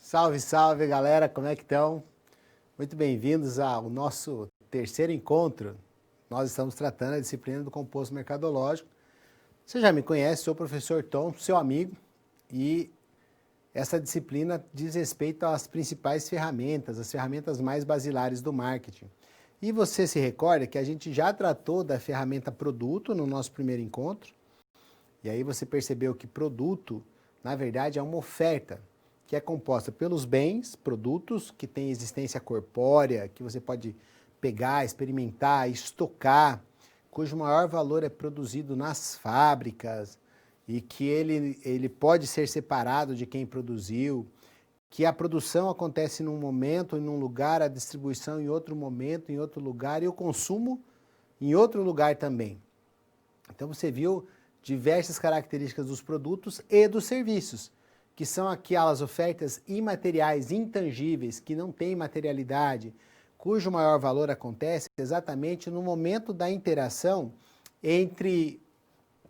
Salve, salve, galera, como é que estão? Muito bem-vindos ao nosso terceiro encontro. Nós estamos tratando a disciplina do composto mercadológico. Você já me conhece, sou o professor Tom, seu amigo, e essa disciplina diz respeito às principais ferramentas, as ferramentas mais basilares do marketing. E você se recorda que a gente já tratou da ferramenta produto no nosso primeiro encontro, e aí você percebeu que produto, na verdade, é uma oferta que é composta pelos bens, produtos que têm existência corpórea, que você pode pegar, experimentar, estocar, cujo maior valor é produzido nas fábricas e que ele pode ser separado de quem produziu, que a produção acontece num momento, em um lugar, a distribuição em outro momento, em outro lugar e o consumo em outro lugar também. Então você viu diversas características dos produtos e dos serviços, que são aquelas ofertas imateriais, intangíveis, que não têm materialidade, cujo maior valor acontece exatamente no momento da interação entre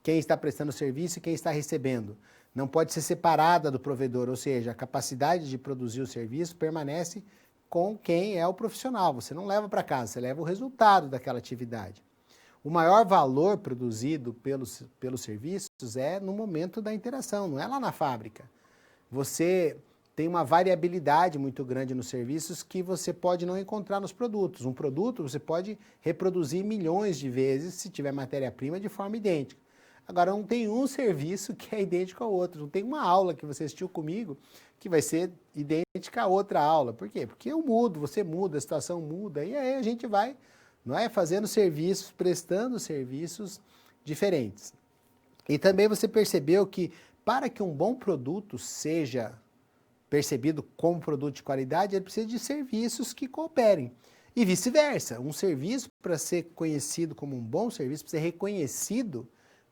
quem está prestando serviço e quem está recebendo. Não pode ser separada do provedor, ou seja, a capacidade de produzir o serviço permanece com quem é o profissional. Você não leva para casa, você leva o resultado daquela atividade. O maior valor produzido pelos serviços é no momento da interação, não é lá na fábrica. Você tem uma variabilidade muito grande nos serviços que você pode não encontrar nos produtos. Um produto você pode reproduzir milhões de vezes se tiver matéria-prima de forma idêntica. Agora, não tem um serviço que é idêntico ao outro. Não tem uma aula que você assistiu comigo que vai ser idêntica a outra aula. Por quê? Porque eu mudo, você muda, a situação muda. E aí a gente vai, não é, fazendo serviços, prestando serviços diferentes. E também você percebeu que para que um bom produto seja percebido como produto de qualidade, ele precisa de serviços que cooperem. E vice-versa, um serviço para ser conhecido como um bom serviço, para ser reconhecido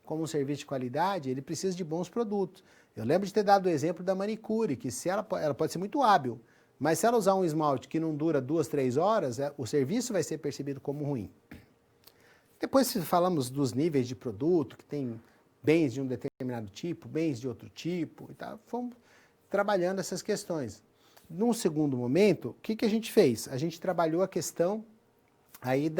como um serviço de qualidade, ele precisa de bons produtos. Eu lembro de ter dado o exemplo da manicure, que se ela pode ser muito hábil, mas se ela usar um esmalte que não dura 2, 3 horas, o serviço vai ser percebido como ruim. Depois falamos dos níveis de produto, que tem bens de um determinado tipo, bens de outro tipo, e tal. Fomos trabalhando essas questões. Num segundo momento, o que a gente fez? A gente trabalhou a questão aí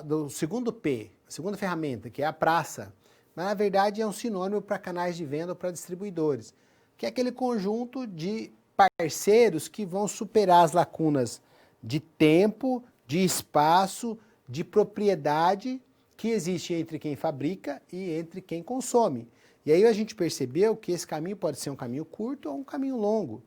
do segundo P, a segunda ferramenta, que é a praça. Mas, na verdade, é um sinônimo para canais de venda ou para distribuidores, que é aquele conjunto de parceiros que vão superar as lacunas de tempo, de espaço, de propriedade que existe entre quem fabrica e entre quem consome. E aí a gente percebeu que esse caminho pode ser um caminho curto ou um caminho longo,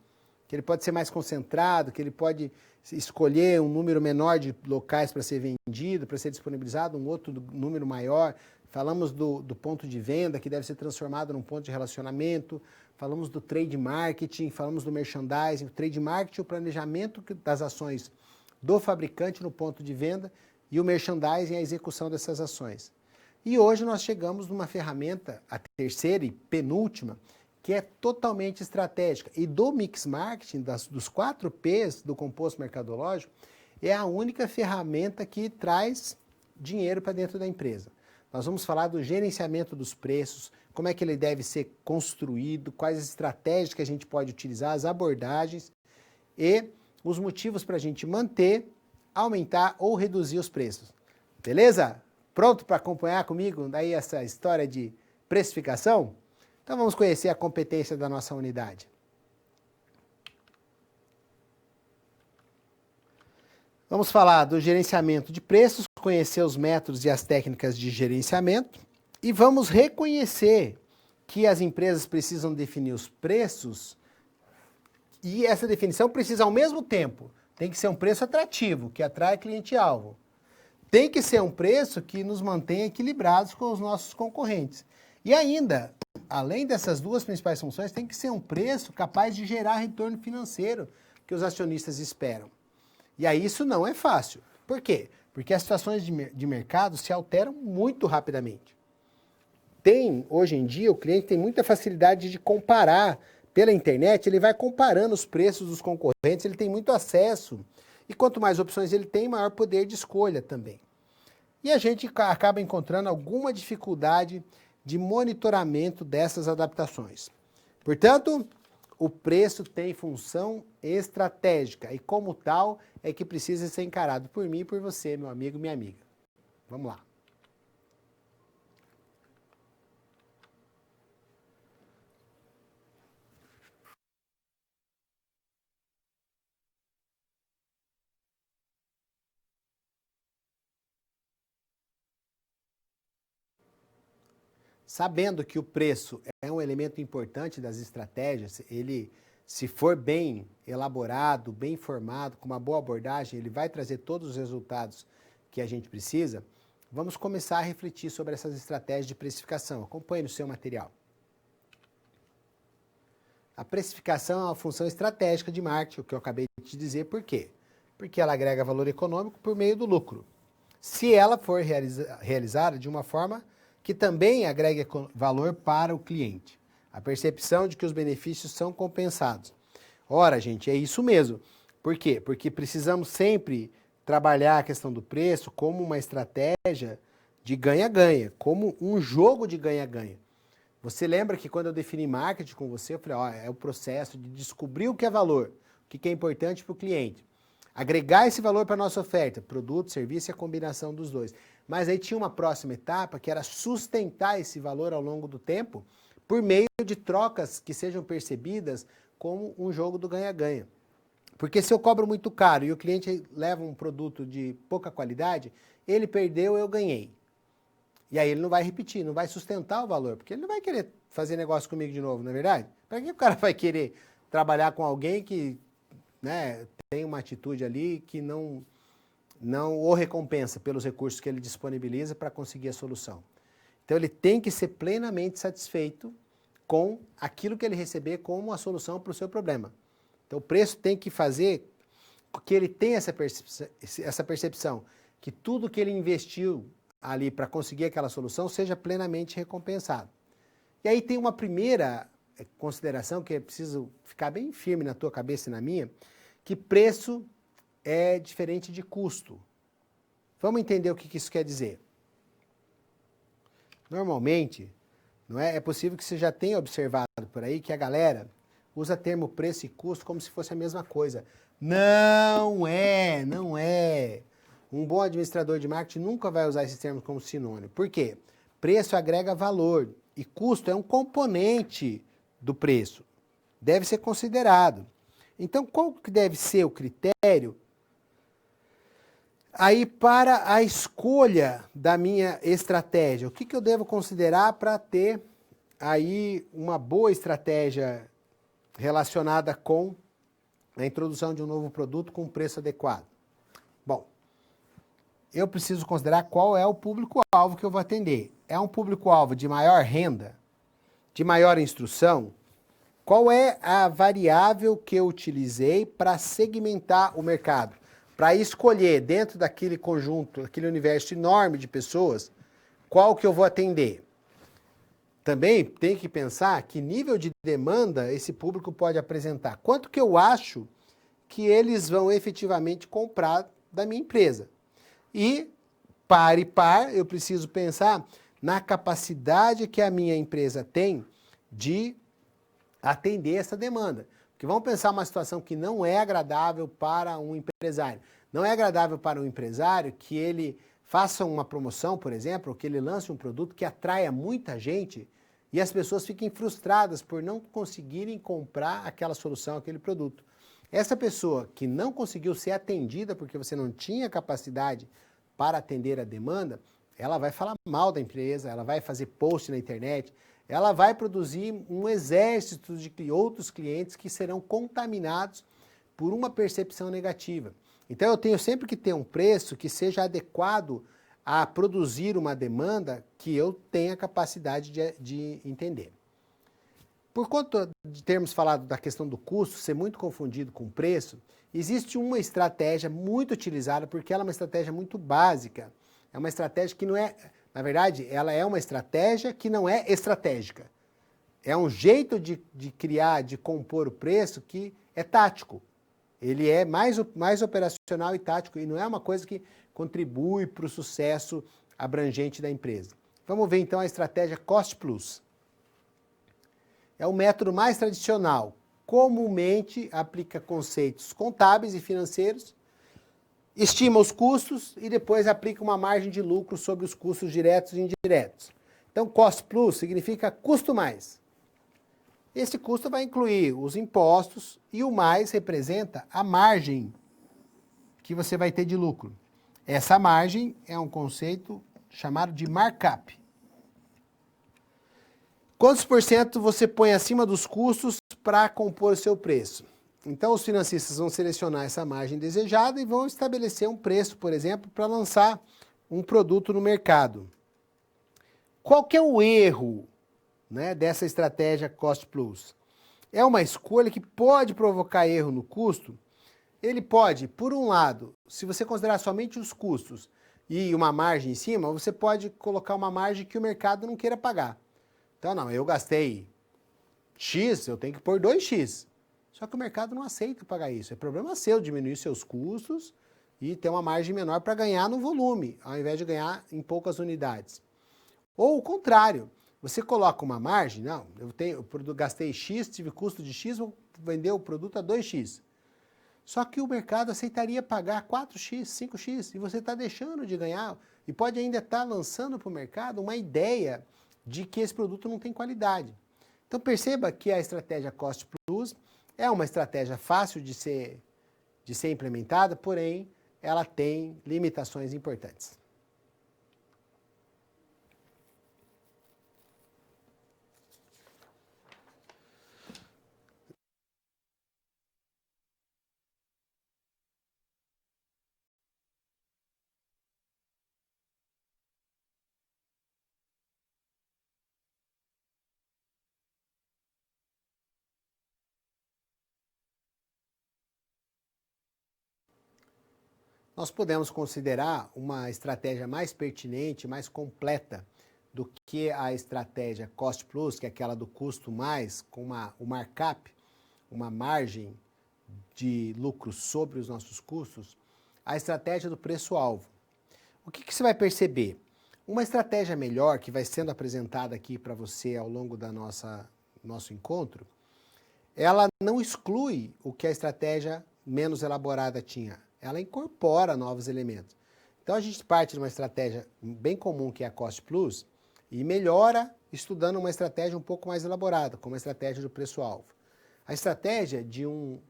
que ele pode ser mais concentrado, que ele pode escolher um número menor de locais para ser vendido, para ser disponibilizado, um outro número maior. Falamos do ponto de venda, que deve ser transformado num ponto de relacionamento. Falamos do trade marketing, falamos do merchandising. O trade marketing, o planejamento das ações do fabricante no ponto de venda, e o merchandising, a execução dessas ações. E hoje nós chegamos numa ferramenta, a terceira e penúltima, que é totalmente estratégica. E do mix marketing, dos 4 P's do composto mercadológico, é a única ferramenta que traz dinheiro para dentro da empresa. Nós vamos falar do gerenciamento dos preços, como é que ele deve ser construído, quais as estratégias que a gente pode utilizar, as abordagens e os motivos para a gente manter, aumentar ou reduzir os preços. Beleza? Pronto para acompanhar comigo daí essa história de precificação? Então vamos conhecer a competência da nossa unidade. Vamos falar do gerenciamento de preços, conhecer os métodos e as técnicas de gerenciamento e vamos reconhecer que as empresas precisam definir os preços e essa definição precisa ao mesmo tempo, tem que ser um preço atrativo, que atrai cliente-alvo. Tem que ser um preço que nos mantenha equilibrados com os nossos concorrentes. E ainda, além dessas duas principais funções, tem que ser um preço capaz de gerar retorno financeiro que os acionistas esperam. E aí isso não é fácil. Por quê? Porque as situações de mercado se alteram muito rapidamente. Hoje em dia, o cliente tem muita facilidade de comparar pela internet, ele vai comparando os preços dos concorrentes, ele tem muito acesso. E quanto mais opções ele tem, maior poder de escolha também. E a gente acaba encontrando alguma dificuldade de monitoramento dessas adaptações. Portanto, o preço tem função estratégica e, como tal, é que precisa ser encarado por mim e por você, meu amigo, minha amiga. Vamos lá. Sabendo que o preço é um elemento importante das estratégias, ele, se for bem elaborado, bem formado, com uma boa abordagem, ele vai trazer todos os resultados que a gente precisa. Vamos começar a refletir sobre essas estratégias de precificação. Acompanhe no seu material. A precificação é uma função estratégica de marketing, o que eu acabei de te dizer. Por quê? Porque ela agrega valor econômico por meio do lucro. Se ela for realizada de uma forma que também agregue valor para o cliente. A percepção de que os benefícios são compensados. Ora, gente, é isso mesmo. Por quê? Porque precisamos sempre trabalhar a questão do preço como uma estratégia de ganha-ganha, como um jogo de ganha-ganha. Você lembra que quando eu defini marketing com você, eu falei, ó, é o processo de descobrir o que é valor, o que é importante para o cliente. Agregar esse valor para a nossa oferta, produto, serviço e a combinação dos dois. Mas aí tinha uma próxima etapa que era sustentar esse valor ao longo do tempo por meio de trocas que sejam percebidas como um jogo do ganha-ganha. Porque se eu cobro muito caro e o cliente leva um produto de pouca qualidade, ele perdeu, eu ganhei. E aí ele não vai repetir, não vai sustentar o valor, porque ele não vai querer fazer negócio comigo de novo, não é verdade? Para que o cara vai querer trabalhar com alguém que, né, tem uma atitude ali que não o recompensa pelos recursos que ele disponibiliza para conseguir a solução? Então ele tem que ser plenamente satisfeito com aquilo que ele receber como a solução para o seu problema. Então o preço tem que fazer que ele tenha essa percepção que tudo que ele investiu ali para conseguir aquela solução seja plenamente recompensado. E aí tem uma primeira consideração que é preciso ficar bem firme na tua cabeça e na minha, que preço é diferente de custo. Vamos entender o que isso quer dizer. Normalmente, não é possível que você já tenha observado por aí que a galera usa termo preço e custo como se fosse a mesma coisa. Não é. Um bom administrador de marketing nunca vai usar esses termos como sinônimo. Por quê? Preço agrega valor e custo é um componente do preço. Deve ser considerado. Então, qual que deve ser o critério aí para a escolha da minha estratégia? O que eu devo considerar para ter aí uma boa estratégia relacionada com a introdução de um novo produto com preço adequado? Bom, eu preciso considerar qual é o público-alvo que eu vou atender. É um público-alvo de maior renda, de maior instrução? Qual é a variável que eu utilizei para segmentar o mercado? Para escolher dentro daquele conjunto, aquele universo enorme de pessoas, qual que eu vou atender? Também tem que pensar que nível de demanda esse público pode apresentar. Quanto que eu acho que eles vão efetivamente comprar da minha empresa? E, par e par, eu preciso pensar na capacidade que a minha empresa tem de atender essa demanda. Porque vamos pensar uma situação que não é agradável para um empresário. Não é agradável para um empresário que ele faça uma promoção, por exemplo, ou que ele lance um produto que atraia muita gente e as pessoas fiquem frustradas por não conseguirem comprar aquela solução, aquele produto. Essa pessoa que não conseguiu ser atendida porque você não tinha capacidade para atender a demanda, ela vai falar mal da empresa, ela vai fazer post na internet, ela vai produzir um exército de outros clientes que serão contaminados por uma percepção negativa. Então eu tenho sempre que ter um preço que seja adequado a produzir uma demanda que eu tenha capacidade de entender. Por conta de termos falado da questão do custo ser muito confundido com preço, existe uma estratégia muito utilizada, porque ela é uma estratégia muito básica. É uma estratégia que não é, na verdade, ela é uma estratégia que não é estratégica. É um jeito de criar, de compor o preço que é tático. Ele é mais operacional e tático e não é uma coisa que contribui para o sucesso abrangente da empresa. Vamos ver então a estratégia Cost Plus. É o método mais tradicional. comumente aplica conceitos contábeis e financeiros, estima os custos e depois aplica uma margem de lucro sobre os custos diretos e indiretos. Então, cost plus significa custo mais. Esse custo vai incluir os impostos e o mais representa a margem que você vai ter de lucro. Essa margem é um conceito chamado de markup. Quantos por cento você põe acima dos custos para compor o seu preço? Então, os financistas vão selecionar essa margem desejada e vão estabelecer um preço, por exemplo, para lançar um produto no mercado. Qual que é o erro, né, dessa estratégia Cost Plus? É uma escolha que pode provocar erro no custo? Ele pode, por um lado, se você considerar somente os custos e uma margem em cima, você pode colocar uma margem que o mercado não queira pagar. Então, não, eu gastei X, eu tenho que pôr 2X. Só que o mercado não aceita pagar isso. É problema seu diminuir seus custos e ter uma margem menor para ganhar no volume, ao invés de ganhar em poucas unidades. Ou o contrário, você coloca uma margem, não, eu gastei X, tive custo de X, vou vender o produto a 2X. Só que o mercado aceitaria pagar 4X, 5X, e você está deixando de ganhar, e pode ainda estar lançando para o mercado uma ideia de que esse produto não tem qualidade. Então perceba que a estratégia Cost Plus é uma estratégia fácil de ser implementada, porém ela tem limitações importantes. Nós podemos considerar uma estratégia mais pertinente, mais completa do que a estratégia Cost Plus, que é aquela do custo mais, com o markup, uma margem de lucro sobre os nossos custos, a estratégia do preço-alvo. O que você vai perceber? Uma estratégia melhor, que vai sendo apresentada aqui para você ao longo da nosso encontro, ela não exclui o que a estratégia menos elaborada tinha. Ela incorpora novos elementos. Então a gente parte de uma estratégia bem comum, que é a Cost Plus, e melhora estudando uma estratégia um pouco mais elaborada, como a estratégia do preço-alvo. A estratégia de um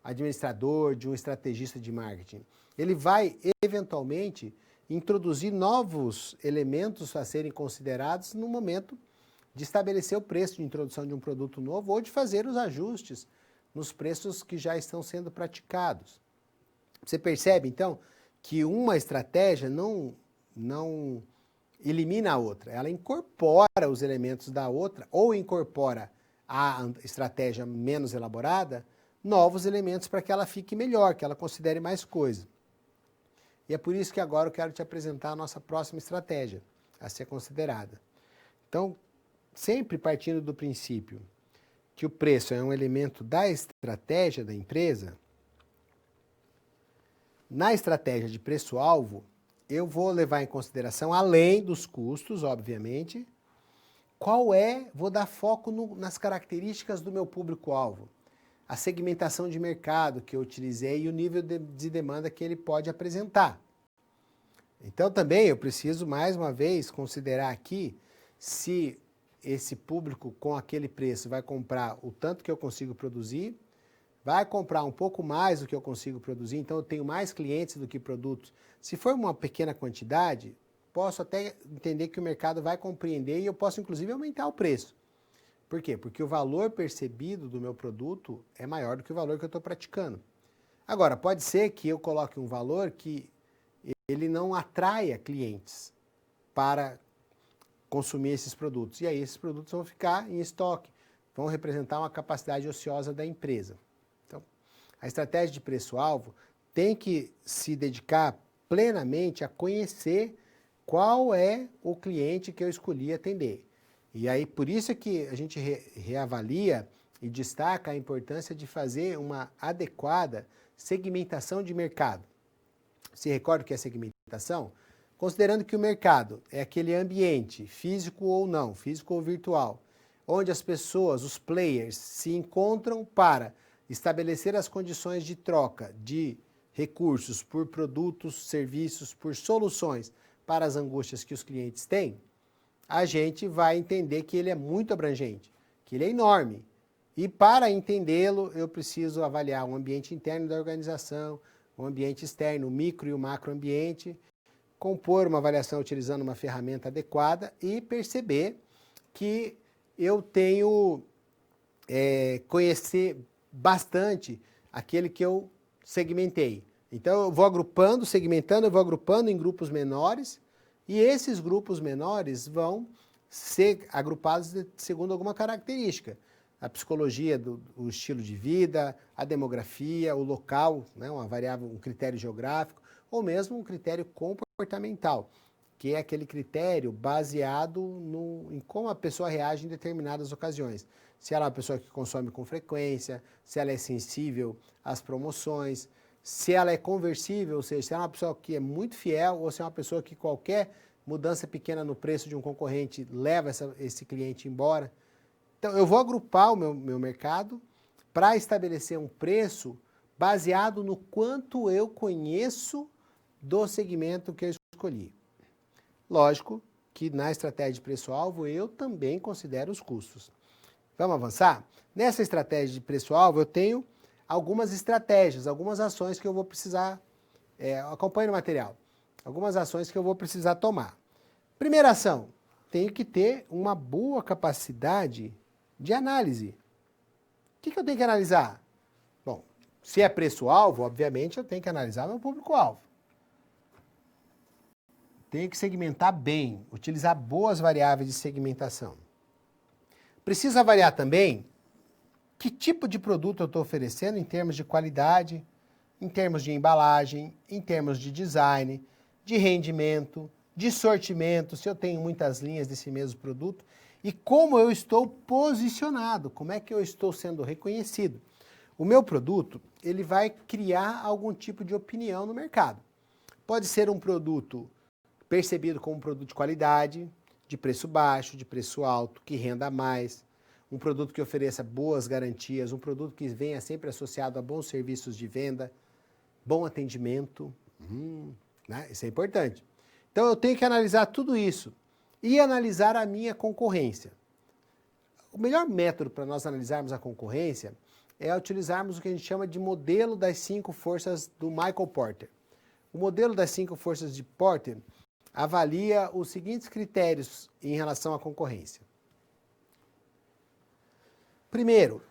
administrador, de um estrategista de marketing, ele vai eventualmente introduzir novos elementos a serem considerados no momento de estabelecer o preço de introdução de um produto novo ou de fazer os ajustes nos preços que já estão sendo praticados. Você percebe, então, que uma estratégia não elimina a outra, ela incorpora os elementos da outra ou incorpora a estratégia menos elaborada, novos elementos para que ela fique melhor, que ela considere mais coisa. E é por isso que agora eu quero te apresentar a nossa próxima estratégia a ser considerada. Então, sempre partindo do princípio que o preço é um elemento da estratégia da empresa, na estratégia de preço-alvo, eu vou levar em consideração, além dos custos, obviamente, vou dar foco nas características do meu público-alvo, a segmentação de mercado que eu utilizei e o nível de demanda que ele pode apresentar. Então também eu preciso, mais uma vez, considerar aqui se esse público com aquele preço vai comprar o tanto que eu consigo produzir, vai comprar um pouco mais do que eu consigo produzir, então eu tenho mais clientes do que produtos. Se for uma pequena quantidade, posso até entender que o mercado vai compreender e eu posso inclusive aumentar o preço. Por quê? Porque o valor percebido do meu produto é maior do que o valor que eu estou praticando. Agora, pode ser que eu coloque um valor que ele não atraia clientes para consumir esses produtos. E aí esses produtos vão ficar em estoque, vão representar uma capacidade ociosa da empresa. Então, a estratégia de preço-alvo tem que se dedicar plenamente a conhecer qual é o cliente que eu escolhi atender. E aí, por isso é que a gente reavalia e destaca a importância de fazer uma adequada segmentação de mercado. Se recorda o que é segmentação? Considerando que o mercado é aquele ambiente, físico ou não, físico ou virtual, onde as pessoas, os players, se encontram para estabelecer as condições de troca de recursos por produtos, serviços, por soluções para as angústias que os clientes têm, a gente vai entender que ele é muito abrangente, que ele é enorme. E para entendê-lo, eu preciso avaliar o ambiente interno da organização, o ambiente externo, o micro e o macroambiente, compor uma avaliação utilizando uma ferramenta adequada e perceber que eu tenho conhecer bastante aquele que eu segmentei. Então eu vou agrupando, segmentando, eu vou agrupando em grupos menores e esses grupos menores vão ser agrupados segundo alguma característica. A psicologia o estilo de vida, a demografia, o local, né, uma variável, um critério geográfico, ou mesmo um critério comportamental, que é aquele critério baseado em como a pessoa reage em determinadas ocasiões. Se ela é uma pessoa que consome com frequência, se ela é sensível às promoções, se ela é conversível, ou seja, se ela é uma pessoa que é muito fiel, ou se é uma pessoa que qualquer mudança pequena no preço de um concorrente leva esse cliente embora. Então, eu vou agrupar o meu mercado para estabelecer um preço baseado no quanto eu conheço do segmento que eu escolhi. Lógico que na estratégia de preço-alvo eu também considero os custos. Vamos avançar? Nessa estratégia de preço-alvo eu tenho algumas estratégias, algumas ações que eu vou precisar, acompanhe no material, algumas ações que eu vou precisar tomar. Primeira ação, tenho que ter uma boa capacidade de análise. O que eu tenho que analisar? Bom, se é preço-alvo, obviamente eu tenho que analisar meu público-alvo. Tenho que segmentar bem, utilizar boas variáveis de segmentação. Preciso avaliar também que tipo de produto eu estou oferecendo em termos de qualidade, em termos de embalagem, em termos de design, de rendimento, de sortimento, se eu tenho muitas linhas desse mesmo produto, e como eu estou posicionado, como é que eu estou sendo reconhecido. O meu produto, ele vai criar algum tipo de opinião no mercado. Pode ser um produto percebido como um produto de qualidade, de preço baixo, de preço alto, que renda mais, um produto que ofereça boas garantias, um produto que venha sempre associado a bons serviços de venda, bom atendimento, né? Isso é importante. Então eu tenho que analisar tudo isso e analisar a minha concorrência. O melhor método para nós analisarmos a concorrência é utilizarmos o que a gente chama de modelo das 5 forças do Michael Porter. O modelo das 5 forças de Porter avalia os seguintes critérios em relação à concorrência. Primeiro,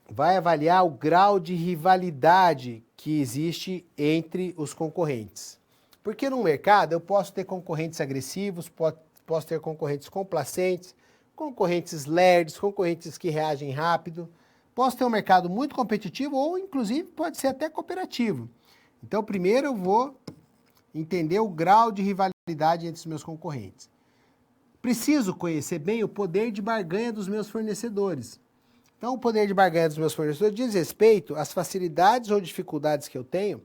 vai avaliar o grau de rivalidade que existe entre os concorrentes. Porque no mercado eu posso ter concorrentes agressivos, posso ter concorrentes complacentes, concorrentes lerdes, concorrentes que reagem rápido. Posso ter um mercado muito competitivo ou, inclusive, pode ser até cooperativo. Então, primeiro eu vou entender o grau de rivalidade entre os meus concorrentes. Preciso conhecer bem o poder de barganha dos meus fornecedores. Então, o poder de barganha dos meus fornecedores diz respeito às facilidades ou dificuldades que eu tenho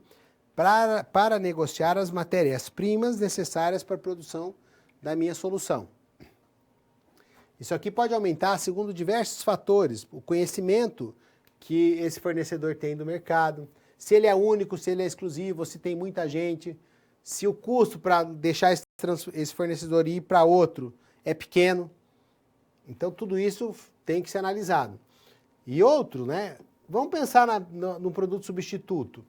para negociar as matérias-primas necessárias para a produção da minha solução. Isso aqui pode aumentar segundo diversos fatores, o conhecimento que esse fornecedor tem do mercado, se ele é único, se ele é exclusivo, se tem muita gente, se o custo para deixar esse fornecedor ir para outro é pequeno. Então, tudo isso tem que ser analisado. E outro, né? Vamos pensar no produto substituto.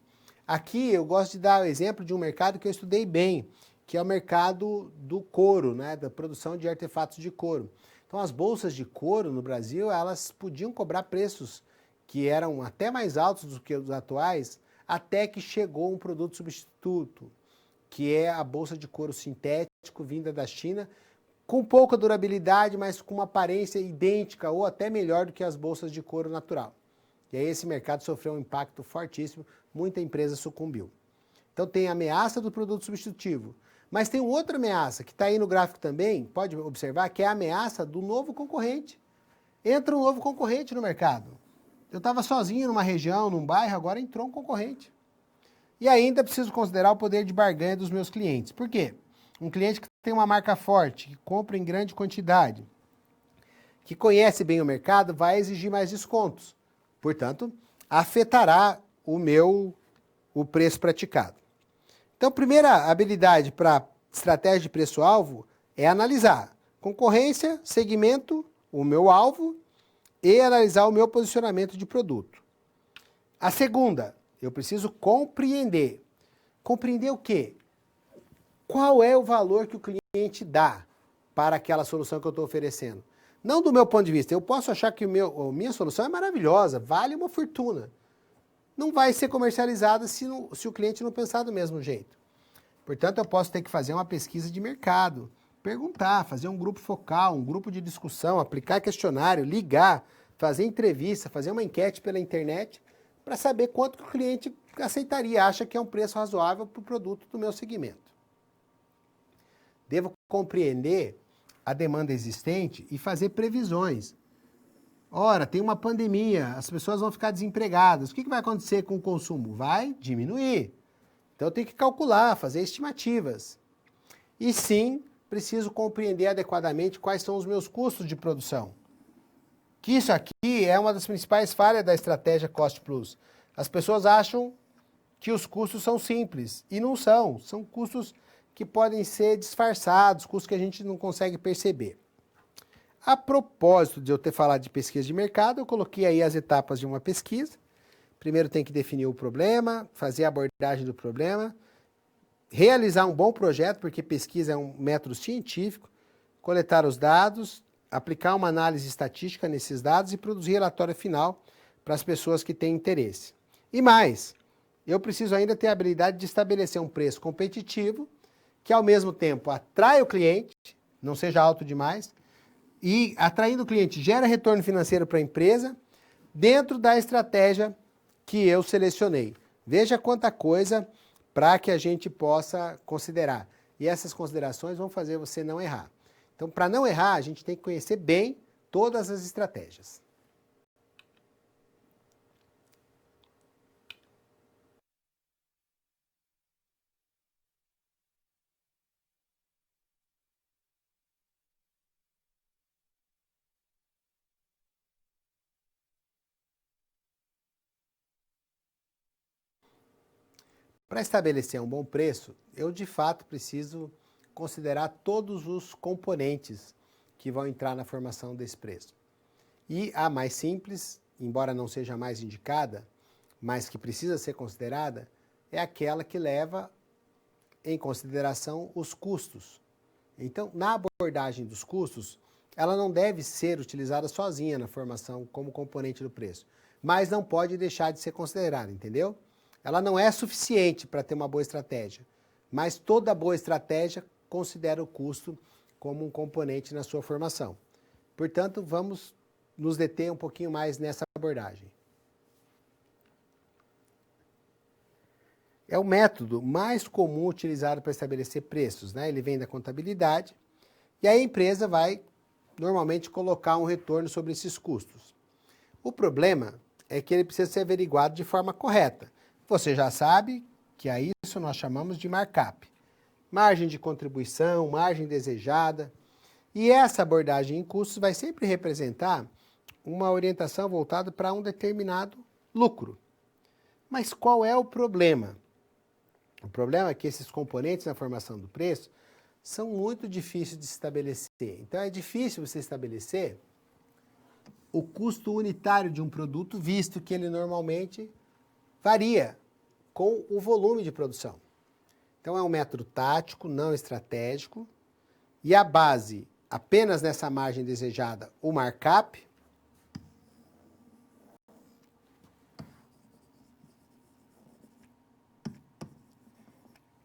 Aqui eu gosto de dar o exemplo de um mercado que eu estudei bem, que é o mercado do couro, né? Da produção de artefatos de couro. Então, as bolsas de couro no Brasil, elas podiam cobrar preços que eram até mais altos do que os atuais, até que chegou um produto substituto, que é a bolsa de couro sintético vinda da China, com pouca durabilidade, mas com uma aparência idêntica ou até melhor do que as bolsas de couro natural. E aí esse mercado sofreu um impacto fortíssimo, muita empresa sucumbiu. Então tem a ameaça do produto substitutivo, mas tem outra ameaça que está aí no gráfico também, pode observar, que é a ameaça do novo concorrente. Entra um novo concorrente no mercado. Eu estava sozinho numa região, num bairro, agora entrou um concorrente. E ainda preciso considerar o poder de barganha dos meus clientes. Por quê? Um cliente que tem uma marca forte, que compra em grande quantidade, que conhece bem o mercado, vai exigir mais descontos. Portanto, afetará o preço praticado. Então, primeira habilidade para estratégia de preço-alvo é analisar concorrência, segmento, o meu alvo e analisar o meu posicionamento de produto. A segunda, eu preciso compreender. Compreender o quê? Qual é o valor que o cliente dá para aquela solução que eu estou oferecendo? Não do meu ponto de vista. Eu posso achar que a minha solução é maravilhosa, vale uma fortuna. Não vai ser comercializada se o cliente não pensar do mesmo jeito. Portanto, eu posso ter que fazer uma pesquisa de mercado, perguntar, fazer um grupo focal, um grupo de discussão, aplicar questionário, ligar, fazer entrevista, fazer uma enquete pela internet para saber quanto que o cliente aceitaria, acha que é um preço razoável para o produto do meu segmento. Devo compreender a demanda existente e fazer previsões. Ora, tem uma pandemia, as pessoas vão ficar desempregadas. O que vai acontecer com o consumo? Vai diminuir. Então, eu tenho que calcular, fazer estimativas. E sim, preciso compreender adequadamente quais são os meus custos de produção. Que isso aqui é uma das principais falhas da estratégia Cost Plus. As pessoas acham que os custos são simples, e não são. São custos que podem ser disfarçados, custos que a gente não consegue perceber. A propósito de eu ter falado de pesquisa de mercado, eu coloquei aí as etapas de uma pesquisa. Primeiro tem que definir o problema, fazer a abordagem do problema, realizar um bom projeto, porque pesquisa é um método científico, coletar os dados, aplicar uma análise estatística nesses dados e produzir relatório final para as pessoas que têm interesse. E mais, eu preciso ainda ter a habilidade de estabelecer um preço competitivo, que ao mesmo tempo atrai o cliente, não seja alto demais, e atraindo o cliente gera retorno financeiro para a empresa, dentro da estratégia que eu selecionei. Veja quanta coisa para que a gente possa considerar. E essas considerações vão fazer você não errar. Então, para não errar, a gente tem que conhecer bem todas as estratégias. Para estabelecer um bom preço, eu de fato preciso considerar todos os componentes que vão entrar na formação desse preço. E a mais simples, embora não seja a mais indicada, mas que precisa ser considerada, é aquela que leva em consideração os custos. Então, na abordagem dos custos, ela não deve ser utilizada sozinha na formação como componente do preço, mas não pode deixar de ser considerada, entendeu? Ela não é suficiente para ter uma boa estratégia, mas toda boa estratégia considera o custo como um componente na sua formação. Portanto, vamos nos deter um pouquinho mais nessa abordagem. É o método mais comum utilizado para estabelecer preços, né? Ele vem da contabilidade e a empresa vai normalmente colocar um retorno sobre esses custos. O problema é que ele precisa ser averiguado de forma correta. Você já sabe que a isso nós chamamos de markup. Margem de contribuição, margem desejada. E essa abordagem em custos vai sempre representar uma orientação voltada para um determinado lucro. Mas qual é o problema? O problema é que esses componentes na formação do preço são muito difíceis de se estabelecer. Então é difícil você estabelecer o custo unitário de um produto, visto que ele normalmente varia com o volume de produção. Então é um método tático, não estratégico, e a base apenas nessa margem desejada, o markup,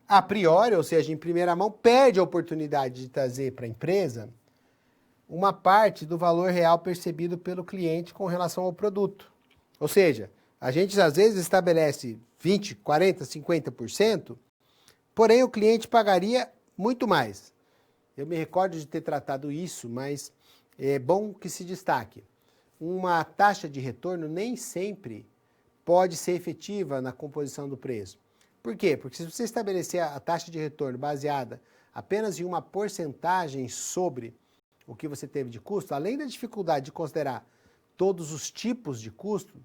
a priori, ou seja, em primeira mão, perde a oportunidade de trazer para a empresa uma parte do valor real percebido pelo cliente com relação ao produto. Ou seja, a gente às vezes estabelece 20%, 40%, 50%, porém o cliente pagaria muito mais. Eu me recordo de ter tratado isso, mas é bom que se destaque. Uma taxa de retorno nem sempre pode ser efetiva na composição do preço. Por quê? Porque se você estabelecer a taxa de retorno baseada apenas em uma porcentagem sobre o que você teve de custo, além da dificuldade de considerar todos os tipos de custo,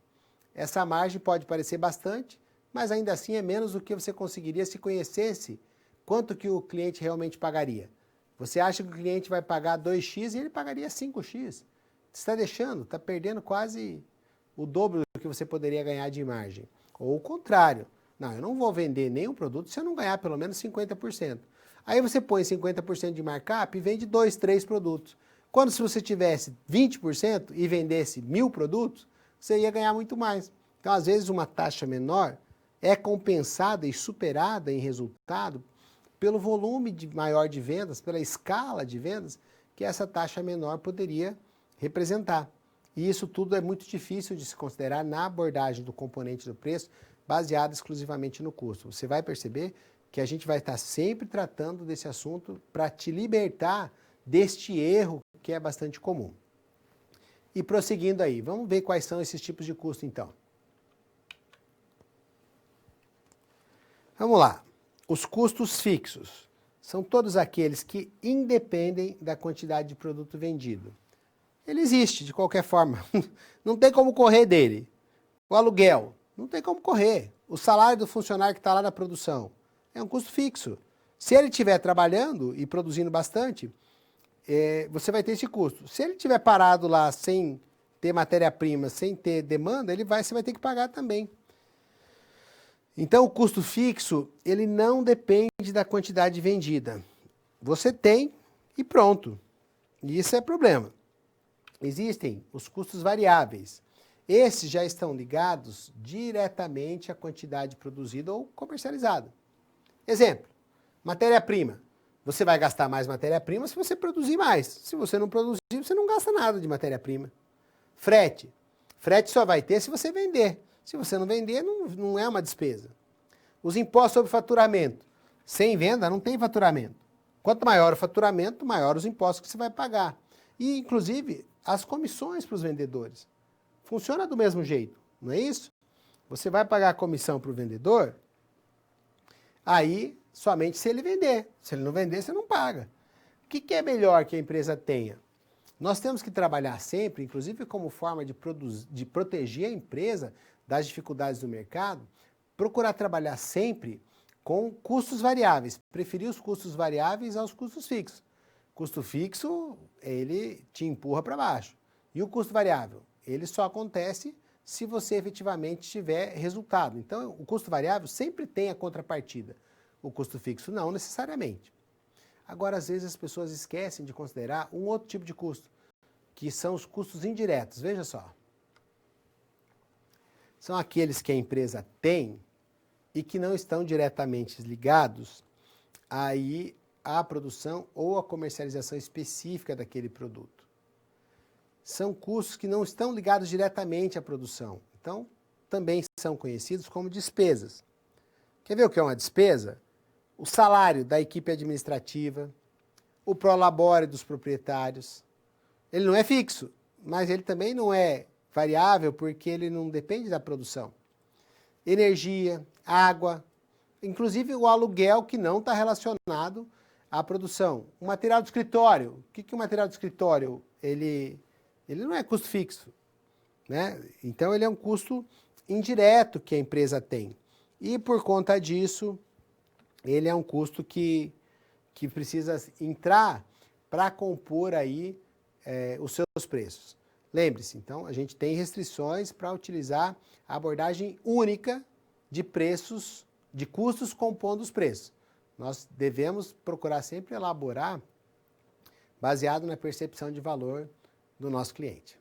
essa margem pode parecer bastante, mas ainda assim é menos do que você conseguiria se conhecesse quanto que o cliente realmente pagaria. Você acha que o cliente vai pagar 2x e ele pagaria 5x. Você está deixando, está perdendo quase o dobro do que você poderia ganhar de margem. Ou o contrário. Não, eu não vou vender nenhum produto se eu não ganhar pelo menos 50%. Aí você põe 50% de markup e vende 2, 3 produtos. Quando se você tivesse 20% e vendesse 1.000 produtos, você ia ganhar muito mais. Então, às vezes, uma taxa menor é compensada e superada em resultado pelo volume maior de vendas, pela escala de vendas que essa taxa menor poderia representar. E isso tudo é muito difícil de se considerar na abordagem do componente do preço, baseado exclusivamente no custo. Você vai perceber que a gente vai estar sempre tratando desse assunto para te libertar deste erro que é bastante comum. E prosseguindo aí, vamos ver quais são esses tipos de custo então. Vamos lá. Os custos fixos são todos aqueles que independem da quantidade de produto vendido. Ele existe de qualquer forma, não tem como correr dele. O aluguel, não tem como correr. O salário do funcionário que está lá na produção é um custo fixo. Se ele estiver trabalhando e produzindo bastante, você vai ter esse custo. Se ele estiver parado lá sem ter matéria-prima, sem ter demanda, você vai ter que pagar também. Então, o custo fixo, ele não depende da quantidade vendida. Você tem e pronto. E isso é problema. Existem os custos variáveis. Esses já estão ligados diretamente à quantidade produzida ou comercializada. Exemplo, matéria-prima. Você vai gastar mais matéria-prima se você produzir mais. Se você não produzir, você não gasta nada de matéria-prima. Frete. Frete só vai ter se você vender. Se você não vender, não é uma despesa. Os impostos sobre faturamento. Sem venda, não tem faturamento. Quanto maior o faturamento, maior os impostos que você vai pagar. E, inclusive, as comissões para os vendedores. Funciona do mesmo jeito, não é isso? Você vai pagar a comissão para o vendedor, aí somente se ele vender. Se ele não vender, você não paga. O que é melhor que a empresa tenha? Nós temos que trabalhar sempre, inclusive como forma de proteger a empresa das dificuldades do mercado, procurar trabalhar sempre com custos variáveis, preferir os custos variáveis aos custos fixos. Custo fixo, ele te empurra para baixo. E o custo variável? Ele só acontece se você efetivamente tiver resultado. Então, o custo variável sempre tem a contrapartida. O custo fixo não necessariamente. Agora, às vezes as pessoas esquecem de considerar um outro tipo de custo, que são os custos indiretos. Veja só. São aqueles que a empresa tem e que não estão diretamente ligados aí à produção ou à comercialização específica daquele produto. São custos que não estão ligados diretamente à produção. Então, também são conhecidos como despesas. Quer ver o que é uma despesa? O salário da equipe administrativa, o prolabore dos proprietários. Ele não é fixo, mas ele também não é variável porque ele não depende da produção. Energia, água, inclusive o aluguel que não está relacionado à produção. O material de escritório. O que é o material de escritório? Ele não é custo fixo, né? Então, ele é um custo indireto que a empresa tem. E, por conta disso, ele é um custo que precisa entrar para compor aí os seus preços. Lembre-se, então, a gente tem restrições para utilizar a abordagem única de preços, de custos compondo os preços. Nós devemos procurar sempre elaborar baseado na percepção de valor do nosso cliente.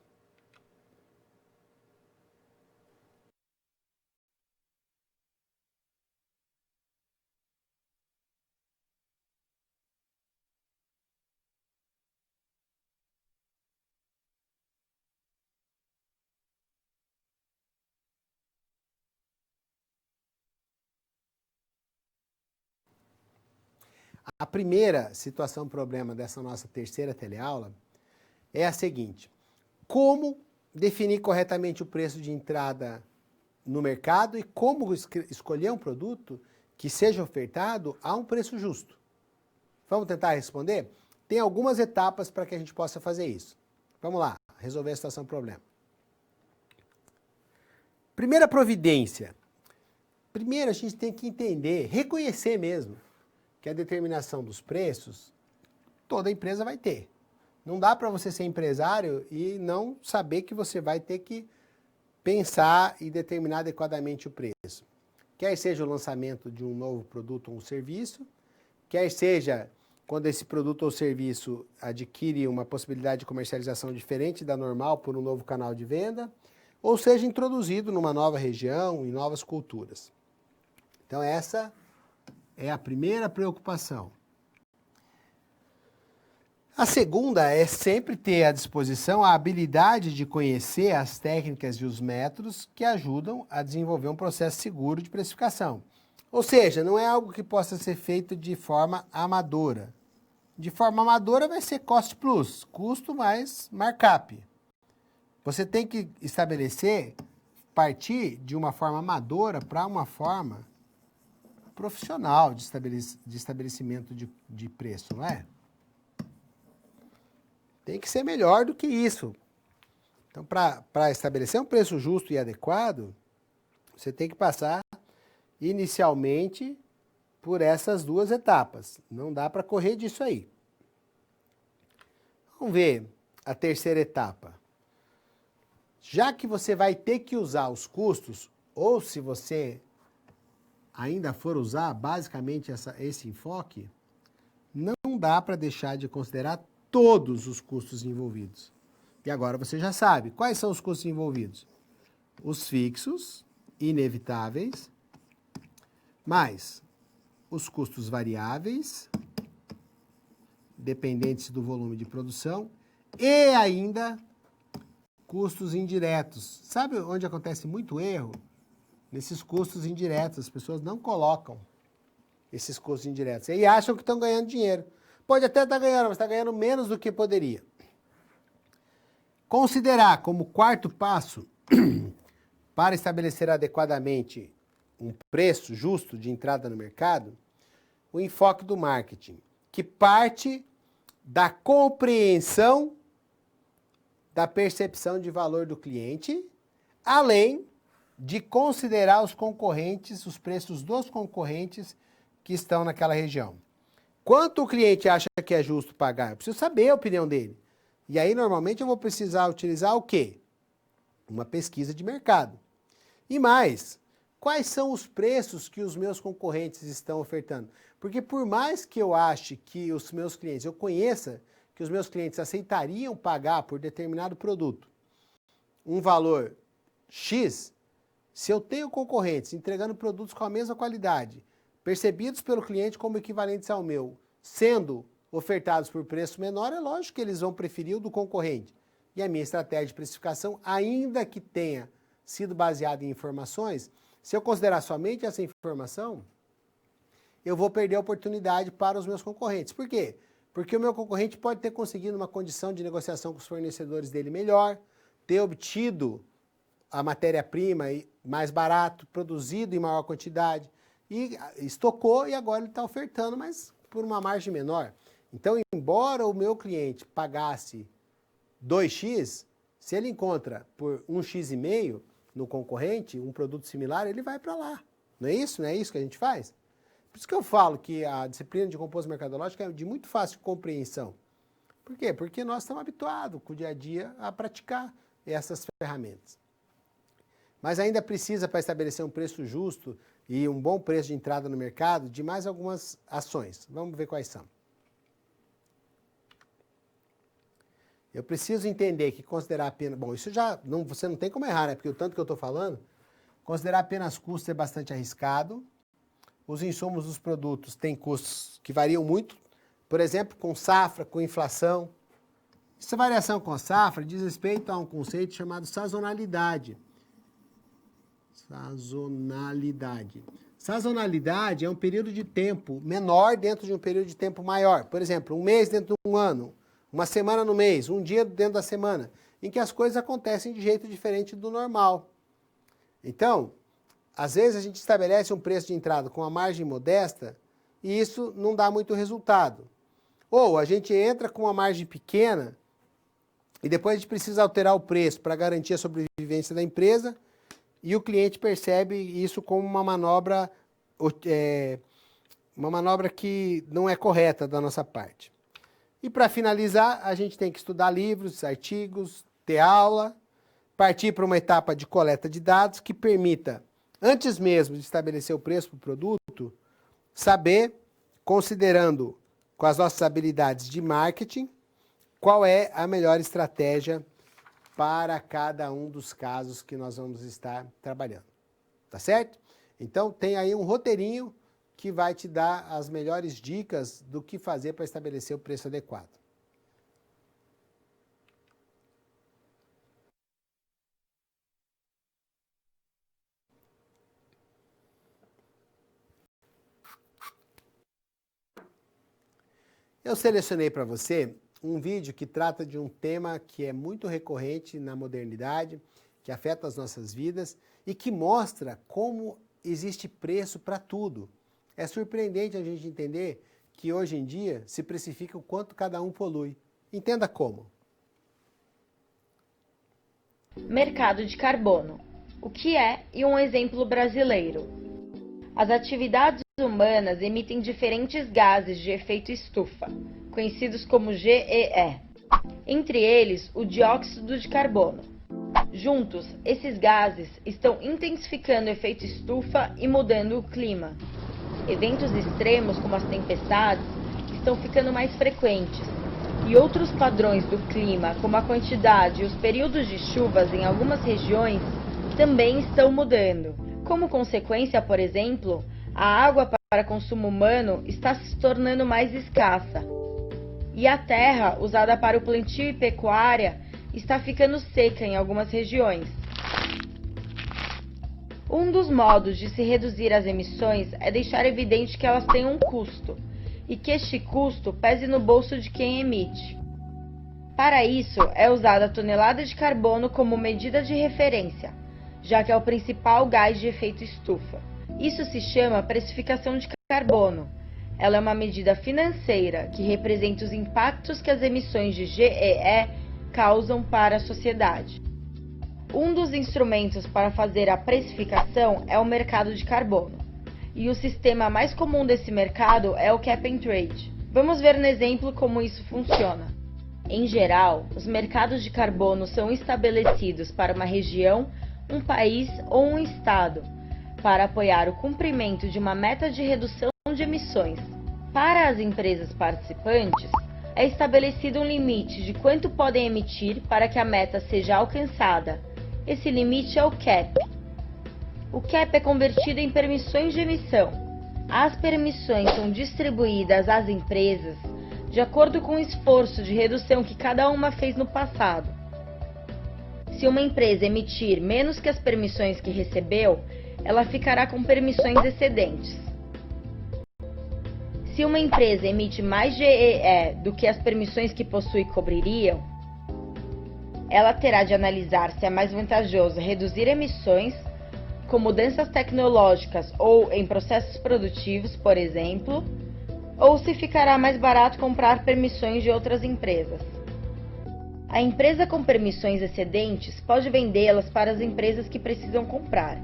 A primeira situação problema dessa nossa terceira teleaula é a seguinte: como definir corretamente o preço de entrada no mercado e como escolher um produto que seja ofertado a um preço justo? Vamos tentar responder? tem algumas etapas para que a gente possa fazer isso. Vamos lá, resolver a situação problema. Primeira providência. Primeiro a gente tem que entender, reconhecer mesmo, que a determinação dos preços toda empresa vai ter. Não dá para você ser empresário e não saber que você vai ter que pensar e determinar adequadamente o preço. Quer seja o lançamento de um novo produto ou um serviço, quer seja quando esse produto ou serviço adquire uma possibilidade de comercialização diferente da normal por um novo canal de venda, ou seja introduzido numa nova região, em novas culturas. Então essa é a primeira preocupação. A segunda é sempre ter à disposição a habilidade de conhecer as técnicas e os métodos que ajudam a desenvolver um processo seguro de precificação. Ou seja, não é algo que possa ser feito de forma amadora. De forma amadora vai ser cost plus, custo mais markup. Você tem que estabelecer, partir de uma forma amadora para uma forma profissional de estabelecimento de preço, não é? Tem que ser melhor do que isso. Então, para estabelecer um preço justo e adequado, você tem que passar inicialmente por essas duas etapas. Não dá para correr disso aí. Vamos ver a terceira etapa. Já que você vai ter que usar os custos, ou se você ainda for usar basicamente esse enfoque, não dá para deixar de considerar todos os custos envolvidos. E agora você já sabe. Quais são os custos envolvidos? Os fixos, inevitáveis, mais os custos variáveis, dependentes do volume de produção, e ainda custos indiretos. Sabe onde acontece muito erro? Nesses custos indiretos. As pessoas não colocam esses custos indiretos. E acham que estão ganhando dinheiro. Pode até estar ganhando, mas está ganhando menos do que poderia. Considerar como quarto passo para estabelecer adequadamente um preço justo de entrada no mercado, o enfoque do marketing, que parte da compreensão da percepção de valor do cliente, além de considerar os concorrentes, os preços dos concorrentes que estão naquela região. Quanto o cliente acha que é justo pagar? Eu preciso saber a opinião dele. E aí, normalmente, eu vou precisar utilizar o quê? Uma pesquisa de mercado. E mais, quais são os preços que os meus concorrentes estão ofertando? Porque por mais que eu ache que os meus clientes, eu conheça que os meus clientes aceitariam pagar por determinado produto um valor X, se eu tenho concorrentes entregando produtos com a mesma qualidade, percebidos pelo cliente como equivalentes ao meu, sendo ofertados por preço menor, é lógico que eles vão preferir o do concorrente. E a minha estratégia de precificação, ainda que tenha sido baseada em informações, se eu considerar somente essa informação, eu vou perder a oportunidade para os meus concorrentes. Por quê? Porque o meu concorrente pode ter conseguido uma condição de negociação com os fornecedores dele melhor, ter obtido a matéria-prima mais barato, produzido em maior quantidade, e estocou e agora ele está ofertando, mas por uma margem menor. Então, embora o meu cliente pagasse 2x, se ele encontra por 1,5x no concorrente, um produto similar, ele vai para lá. Não é isso? Não é isso que a gente faz? Por isso que eu falo que a disciplina de composto mercadológico é de muito fácil compreensão. Por quê? Porque nós estamos habituados com o dia a dia a praticar essas ferramentas. Mas ainda precisa, para estabelecer um preço justo e um bom preço de entrada no mercado, de mais algumas ações. Vamos ver quais são. Eu preciso entender que considerar apenas... Bom, isso já você não tem como errar, né? Porque o tanto que eu estou falando, considerar apenas custos é bastante arriscado. Os insumos dos produtos têm custos que variam muito. Por exemplo, com safra, com inflação. Essa variação com safra diz respeito a um conceito chamado sazonalidade. Sazonalidade é um período de tempo menor dentro de um período de tempo maior. Por exemplo, um mês dentro de um ano, uma semana no mês, um dia dentro da semana, em que as coisas acontecem de jeito diferente do normal. Então, às vezes a gente estabelece um preço de entrada com uma margem modesta e isso não dá muito resultado. Ou a gente entra com uma margem pequena e depois a gente precisa alterar o preço para garantir a sobrevivência da empresa e o cliente percebe isso como uma manobra que não é correta da nossa parte. E para finalizar, a gente tem que estudar livros, artigos, ter aula, partir para uma etapa de coleta de dados que permita, antes mesmo de estabelecer o preço para o produto, saber, considerando com as nossas habilidades de marketing, qual é a melhor estratégia para cada um dos casos que nós vamos estar trabalhando. Tá certo? Então, tem aí um roteirinho que vai te dar as melhores dicas do que fazer para estabelecer o preço adequado. Eu selecionei para você um vídeo que trata de um tema que é muito recorrente na modernidade, que afeta as nossas vidas e que mostra como existe preço para tudo. É surpreendente a gente entender que hoje em dia se precifica o quanto cada um polui. Entenda como. Mercado de carbono. O que é e um exemplo brasileiro. As atividades humanas emitem diferentes gases de efeito estufa, conhecidos como GEE. Entre eles, o dióxido de carbono. Juntos, esses gases estão intensificando o efeito estufa e mudando o clima. Eventos extremos, como as tempestades, estão ficando mais frequentes, e outros padrões do clima, como a quantidade e os períodos de chuvas em algumas regiões, também estão mudando. Como consequência, por exemplo, a água para consumo humano está se tornando mais escassa, e a terra usada para o plantio e pecuária está ficando seca em algumas regiões. Um dos modos de se reduzir as emissões é deixar evidente que elas têm um custo, e que este custo pese no bolso de quem emite. Para isso, é usada a tonelada de carbono como medida de referência, já que é o principal gás de efeito estufa. Isso se chama precificação de carbono. Ela é uma medida financeira que representa os impactos que as emissões de GEE causam para a sociedade. Um dos instrumentos para fazer a precificação é o mercado de carbono. E o sistema mais comum desse mercado é o Cap and Trade. Vamos ver no exemplo como isso funciona. Em geral, os mercados de carbono são estabelecidos para uma região, um país ou um estado, para apoiar o cumprimento de uma meta de redução de emissões. Para as empresas participantes, é estabelecido um limite de quanto podem emitir para que a meta seja alcançada. Esse limite é o CAP. O CAP é convertido em permissões de emissão. As permissões são distribuídas às empresas de acordo com o esforço de redução que cada uma fez no passado. Se uma empresa emitir menos que as permissões que recebeu, ela ficará com permissões excedentes. Se uma empresa emite mais GEE do que as permissões que possui cobririam, ela terá de analisar se é mais vantajoso reduzir emissões, com mudanças tecnológicas ou em processos produtivos, por exemplo, ou se ficará mais barato comprar permissões de outras empresas. A empresa com permissões excedentes pode vendê-las para as empresas que precisam comprar.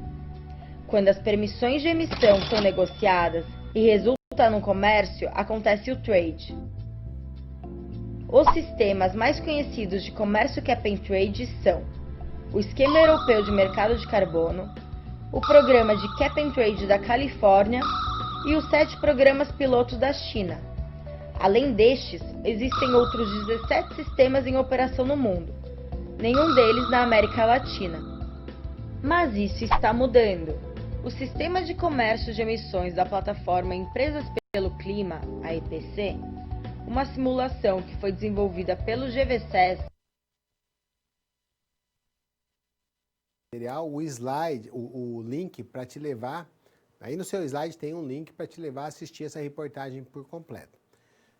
Quando as permissões de emissão são negociadas e resulta no comércio, acontece o trade. Os sistemas mais conhecidos de comércio Cap and Trade são o Esquema Europeu de Mercado de Carbono, o Programa de Cap and Trade da Califórnia e os 7 programas pilotos da China. Além destes, existem outros 17 sistemas em operação no mundo, nenhum deles na América Latina. Mas isso está mudando. O Sistema de Comércio de Emissões da plataforma Empresas pelo Clima, a EPC, uma simulação que foi desenvolvida pelo GVSES, O slide, o link para te levar, aí no seu slide tem um link para te levar a assistir essa reportagem por completo.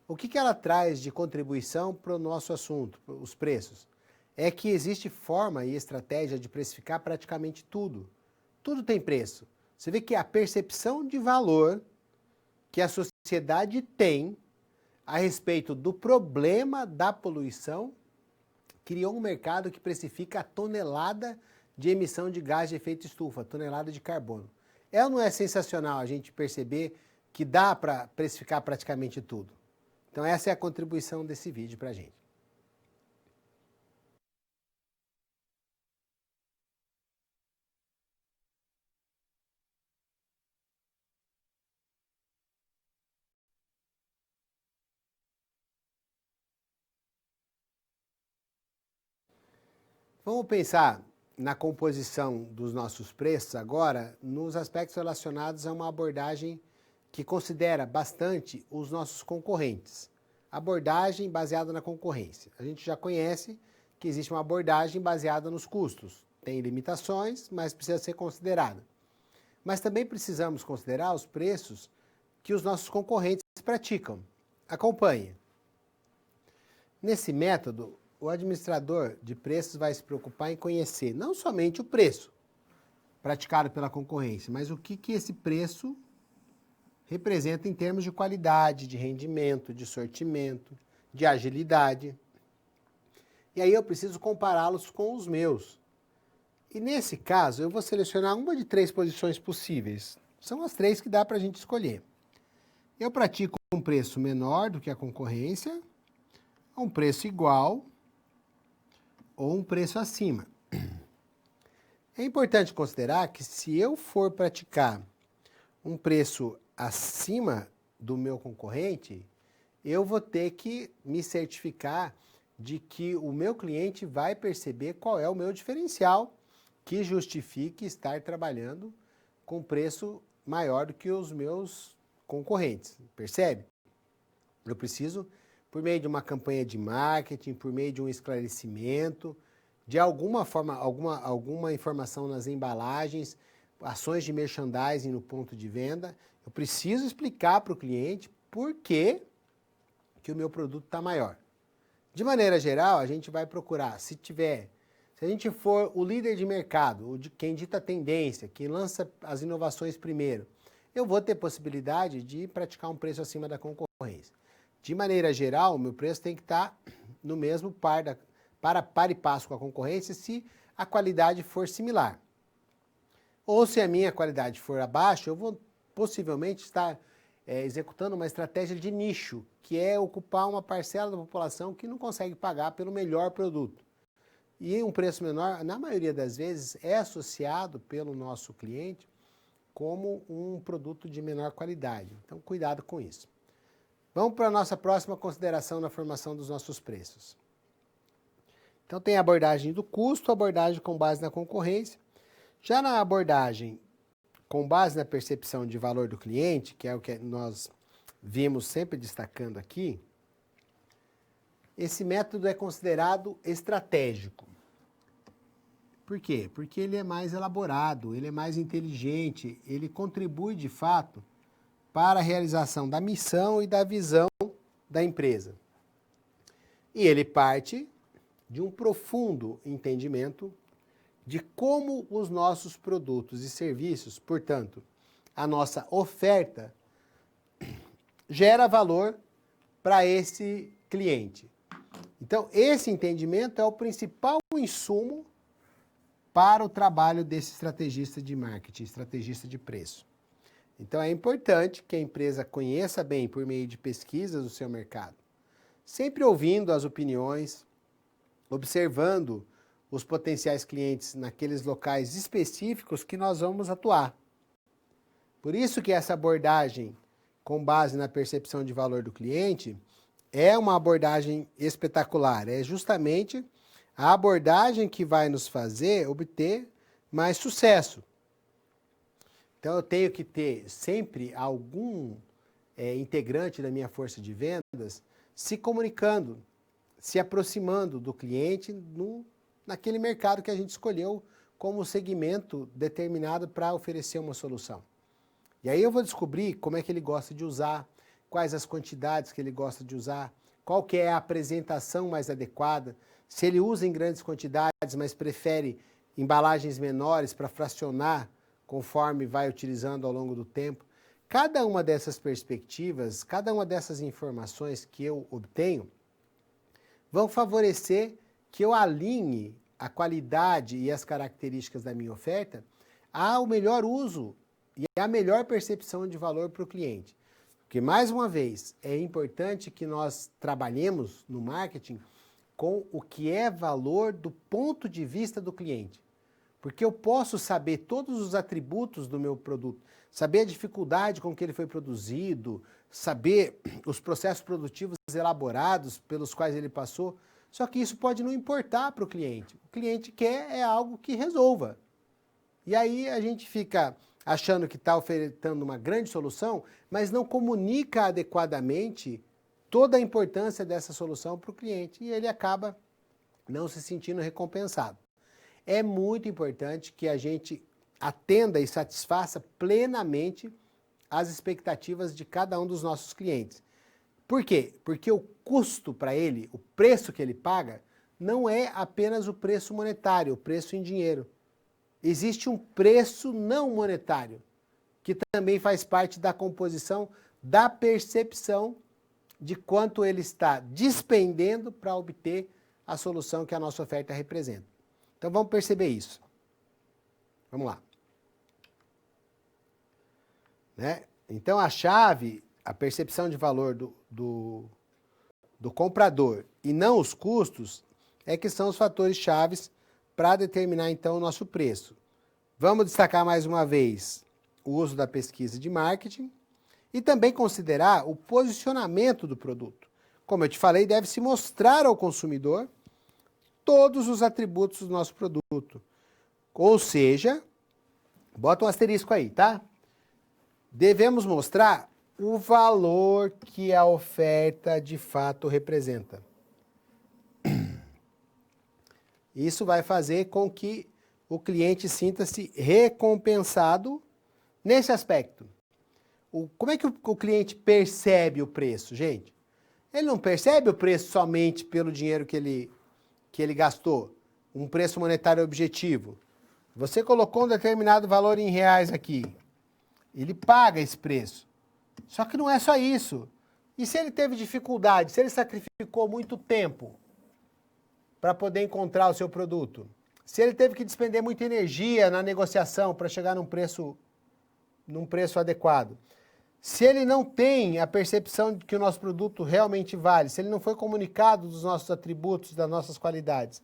O que ela traz de contribuição para o nosso assunto, os preços? É que existe forma e estratégia de precificar praticamente tudo. Tudo tem preço. Você vê que a percepção de valor que a sociedade tem a respeito do problema da poluição, criou um mercado que precifica a tonelada de emissão de gás de efeito estufa, tonelada de carbono. É ou não é sensacional a gente perceber que dá para precificar praticamente tudo? Então essa é a contribuição desse vídeo para a gente. Vamos pensar na composição dos nossos preços agora, nos aspectos relacionados a uma abordagem que considera bastante os nossos concorrentes. Abordagem baseada na concorrência. A gente já conhece que existe uma abordagem baseada nos custos. Tem limitações, mas precisa ser considerada. Mas também precisamos considerar os preços que os nossos concorrentes praticam. Acompanhe. Nesse método, o administrador de preços vai se preocupar em conhecer não somente o preço praticado pela concorrência, mas o que esse preço representa em termos de qualidade, de rendimento, de sortimento, de agilidade. E aí eu preciso compará-los com os meus. E nesse caso, eu vou selecionar uma de 3 posições possíveis. São as 3 que dá para a gente escolher. Eu pratico um preço menor do que a concorrência, um preço igual ou um preço acima. É importante considerar que se eu for praticar um preço acima do meu concorrente, eu vou ter que me certificar de que o meu cliente vai perceber qual é o meu diferencial que justifique estar trabalhando com preço maior do que os meus concorrentes. Percebe? Eu preciso, por meio de uma campanha de marketing, por meio de um esclarecimento, de alguma forma, alguma informação nas embalagens, ações de merchandising no ponto de venda, eu preciso explicar para o cliente por que o meu produto está maior. De maneira geral, a gente vai procurar, se a gente for o líder de mercado, quem dita a tendência, quem lança as inovações primeiro, eu vou ter possibilidade de praticar um preço acima da concorrência. De maneira geral, o meu preço tem que estar no mesmo par e passo com a concorrência se a qualidade for similar. Ou se a minha qualidade for abaixo, eu vou possivelmente estar executando uma estratégia de nicho, que é ocupar uma parcela da população que não consegue pagar pelo melhor produto. E um preço menor, na maioria das vezes, é associado pelo nosso cliente como um produto de menor qualidade. Então, cuidado com isso. Vamos para a nossa próxima consideração na formação dos nossos preços. Então, tem a abordagem do custo, a abordagem com base na concorrência. Já na abordagem com base na percepção de valor do cliente, que é o que nós vimos sempre destacando aqui, esse método é considerado estratégico. Por quê? Porque ele é mais elaborado, ele é mais inteligente, ele contribui de fato para a realização da missão e da visão da empresa. E ele parte de um profundo entendimento de como os nossos produtos e serviços, portanto, a nossa oferta, gera valor para esse cliente. Então, esse entendimento é o principal insumo para o trabalho desse estrategista de marketing, estrategista de preço. Então, é importante que a empresa conheça bem por meio de pesquisas o seu mercado, sempre ouvindo as opiniões, observando os potenciais clientes naqueles locais específicos que nós vamos atuar. Por isso que essa abordagem com base na percepção de valor do cliente é uma abordagem espetacular. É justamente a abordagem que vai nos fazer obter mais sucesso. Então eu tenho que ter sempre algum integrante da minha força de vendas se comunicando, se aproximando do cliente naquele mercado que a gente escolheu como segmento determinado para oferecer uma solução. E aí eu vou descobrir como é que ele gosta de usar, quais as quantidades que ele gosta de usar, qual que é a apresentação mais adequada, se ele usa em grandes quantidades, mas prefere embalagens menores para fracionar conforme vai utilizando ao longo do tempo. Cada uma dessas perspectivas, cada uma dessas informações que eu obtenho, vão favorecer que eu alinhe a qualidade e as características da minha oferta ao melhor uso e à melhor percepção de valor para o cliente. Porque, mais uma vez, é importante que nós trabalhemos no marketing com o que é valor do ponto de vista do cliente. Porque eu posso saber todos os atributos do meu produto, saber a dificuldade com que ele foi produzido, saber os processos produtivos elaborados pelos quais ele passou, só que isso pode não importar para o cliente. O cliente quer é algo que resolva. E aí a gente fica achando que está ofertando uma grande solução, mas não comunica adequadamente toda a importância dessa solução para o cliente e ele acaba não se sentindo recompensado. É muito importante que a gente atenda e satisfaça plenamente as expectativas de cada um dos nossos clientes. Por quê? Porque o custo para ele, o preço que ele paga, não é apenas o preço monetário, o preço em dinheiro. Existe um preço não monetário, que também faz parte da composição da percepção de quanto ele está despendendo para obter a solução que a nossa oferta representa. Então vamos perceber isso. Vamos lá. Né? Então a chave, a percepção de valor do comprador e não os custos, é que são os fatores chaves para determinar então o nosso preço. Vamos destacar mais uma vez o uso da pesquisa de marketing e também considerar o posicionamento do produto. Como eu te falei, deve-se mostrar ao consumidor todos os atributos do nosso produto. Ou seja, bota um asterisco aí, tá? Devemos mostrar o valor que a oferta de fato representa. Isso vai fazer com que o cliente sinta-se recompensado nesse aspecto. Como é que o cliente percebe o preço, gente? Ele não percebe o preço somente pelo dinheiro que ele gastou, um preço monetário objetivo. Você colocou um determinado valor em reais aqui, ele paga esse preço. Só que não é só isso. E se ele teve dificuldade, se ele sacrificou muito tempo para poder encontrar o seu produto, se ele teve que despender muita energia na negociação para chegar num preço adequado, se ele não tem a percepção de que o nosso produto realmente vale, se ele não foi comunicado dos nossos atributos, das nossas qualidades,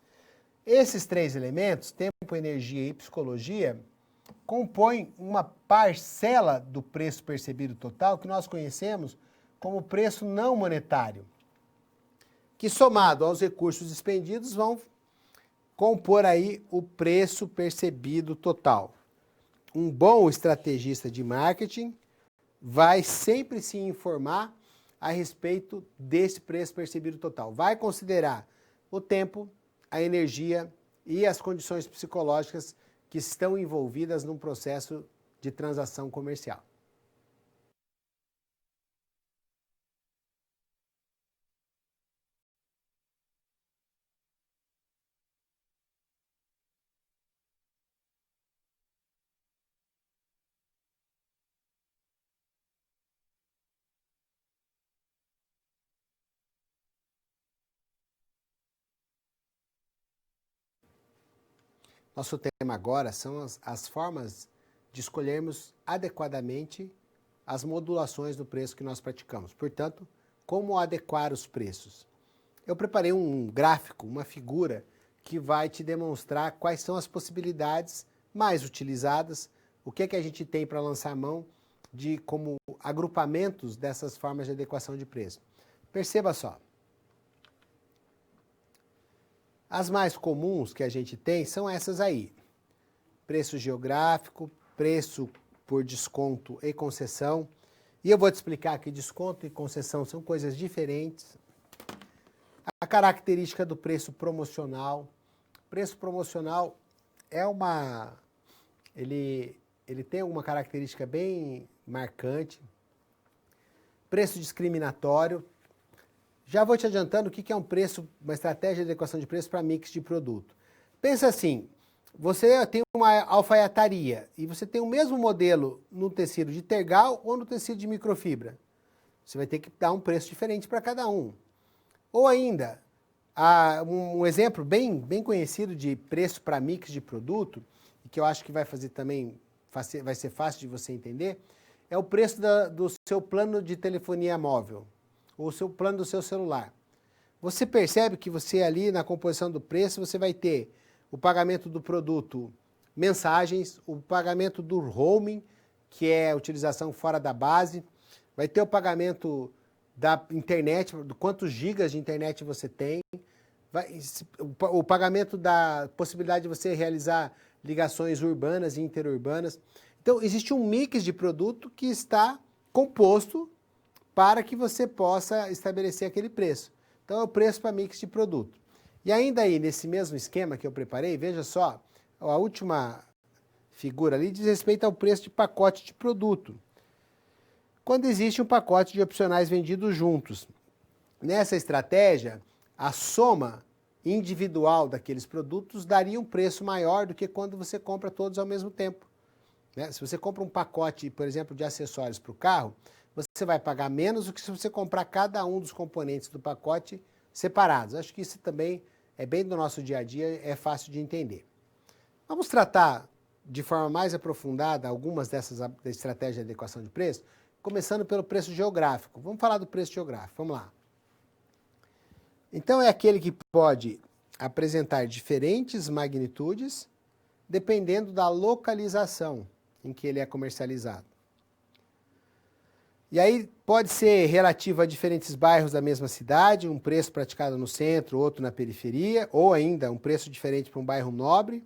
esses três elementos, tempo, energia e psicologia, compõem uma parcela do preço percebido total que nós conhecemos como preço não monetário, que somado aos recursos expendidos vão compor aí o preço percebido total. Um bom estrategista de marketing vai sempre se informar a respeito desse preço percebido total. Vai considerar o tempo, a energia e as condições psicológicas que estão envolvidas num processo de transação comercial. Nosso tema agora são as formas de escolhermos adequadamente as modulações do preço que nós praticamos. Portanto, como adequar os preços? Eu preparei um gráfico, uma figura, que vai te demonstrar quais são as possibilidades mais utilizadas, o que é que a gente tem para lançar mão de como agrupamentos dessas formas de adequação de preço. Perceba só. As mais comuns que a gente tem são essas aí. Preço geográfico, preço por desconto e concessão. E eu vou te explicar que desconto e concessão são coisas diferentes. A característica do preço promocional. Preço promocional é ele tem uma característica bem marcante. Preço discriminatório. Já vou te adiantando o que é um preço, uma estratégia de adequação de preço para mix de produto. Pensa assim, você tem uma alfaiataria e você tem o mesmo modelo no tecido de tergal ou no tecido de microfibra. Você vai ter que dar um preço diferente para cada um. Ou ainda, um exemplo bem conhecido de preço para mix de produto, e que eu acho que vai fazer também, vai ser fácil de você entender, é o preço do seu plano de telefonia móvel, ou o seu plano do seu celular. Você percebe que você ali na composição do preço, você vai ter o pagamento do produto mensagens, o pagamento do roaming, que é a utilização fora da base, vai ter o pagamento da internet, do quantos gigas de internet você tem, o pagamento da possibilidade de você realizar ligações urbanas e interurbanas. Então, existe um mix de produto que está composto para que você possa estabelecer aquele preço. Então, é o preço para mix de produto. E ainda aí, nesse mesmo esquema que eu preparei, veja só, a última figura ali diz respeito ao preço de pacote de produto. Quando existe um pacote de opcionais vendidos juntos. Nessa estratégia, a soma individual daqueles produtos daria um preço maior do que quando você compra todos ao mesmo tempo. Né? Se você compra um pacote, por exemplo, de acessórios para o carro, você vai pagar menos do que se você comprar cada um dos componentes do pacote separados. Acho que isso também é bem do nosso dia a dia, é fácil de entender. Vamos tratar de forma mais aprofundada algumas dessas estratégias de adequação de preço, começando pelo preço geográfico. Vamos falar do preço geográfico, vamos lá. Então, é aquele que pode apresentar diferentes magnitudes, dependendo da localização em que ele é comercializado. E aí pode ser relativo a diferentes bairros da mesma cidade, um preço praticado no centro, outro na periferia, ou ainda um preço diferente para um bairro nobre,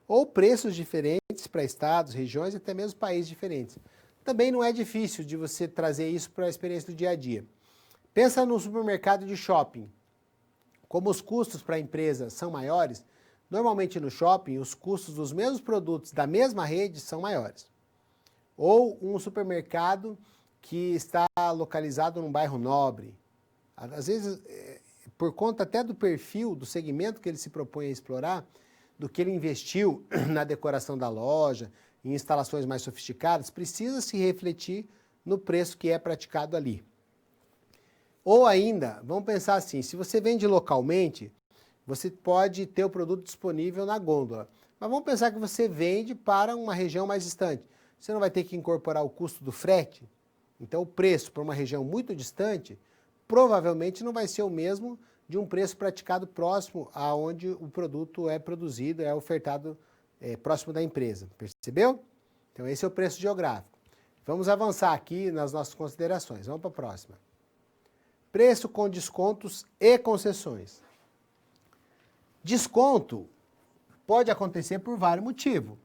ou preços diferentes para estados, regiões e até mesmo países diferentes. Também não é difícil de você trazer isso para a experiência do dia a dia. Pensa no supermercado de shopping. Como os custos para a empresa são maiores, normalmente no shopping os custos dos mesmos produtos da mesma rede são maiores. Ou um supermercado que está localizado num bairro nobre. Às vezes, por conta até do perfil, do segmento que ele se propõe a explorar, do que ele investiu na decoração da loja, em instalações mais sofisticadas, precisa se refletir no preço que é praticado ali. Ou ainda, vamos pensar assim, se você vende localmente, você pode ter o produto disponível na gôndola. Mas vamos pensar que você vende para uma região mais distante. Você não vai ter que incorporar o custo do frete? Então o preço para uma região muito distante provavelmente não vai ser o mesmo de um preço praticado próximo aonde o produto é produzido, é ofertado próximo da empresa. Percebeu? Então esse é o preço geográfico. Vamos avançar aqui nas nossas considerações. Vamos para a próxima. Preço com descontos e concessões. Desconto pode acontecer por vários motivos.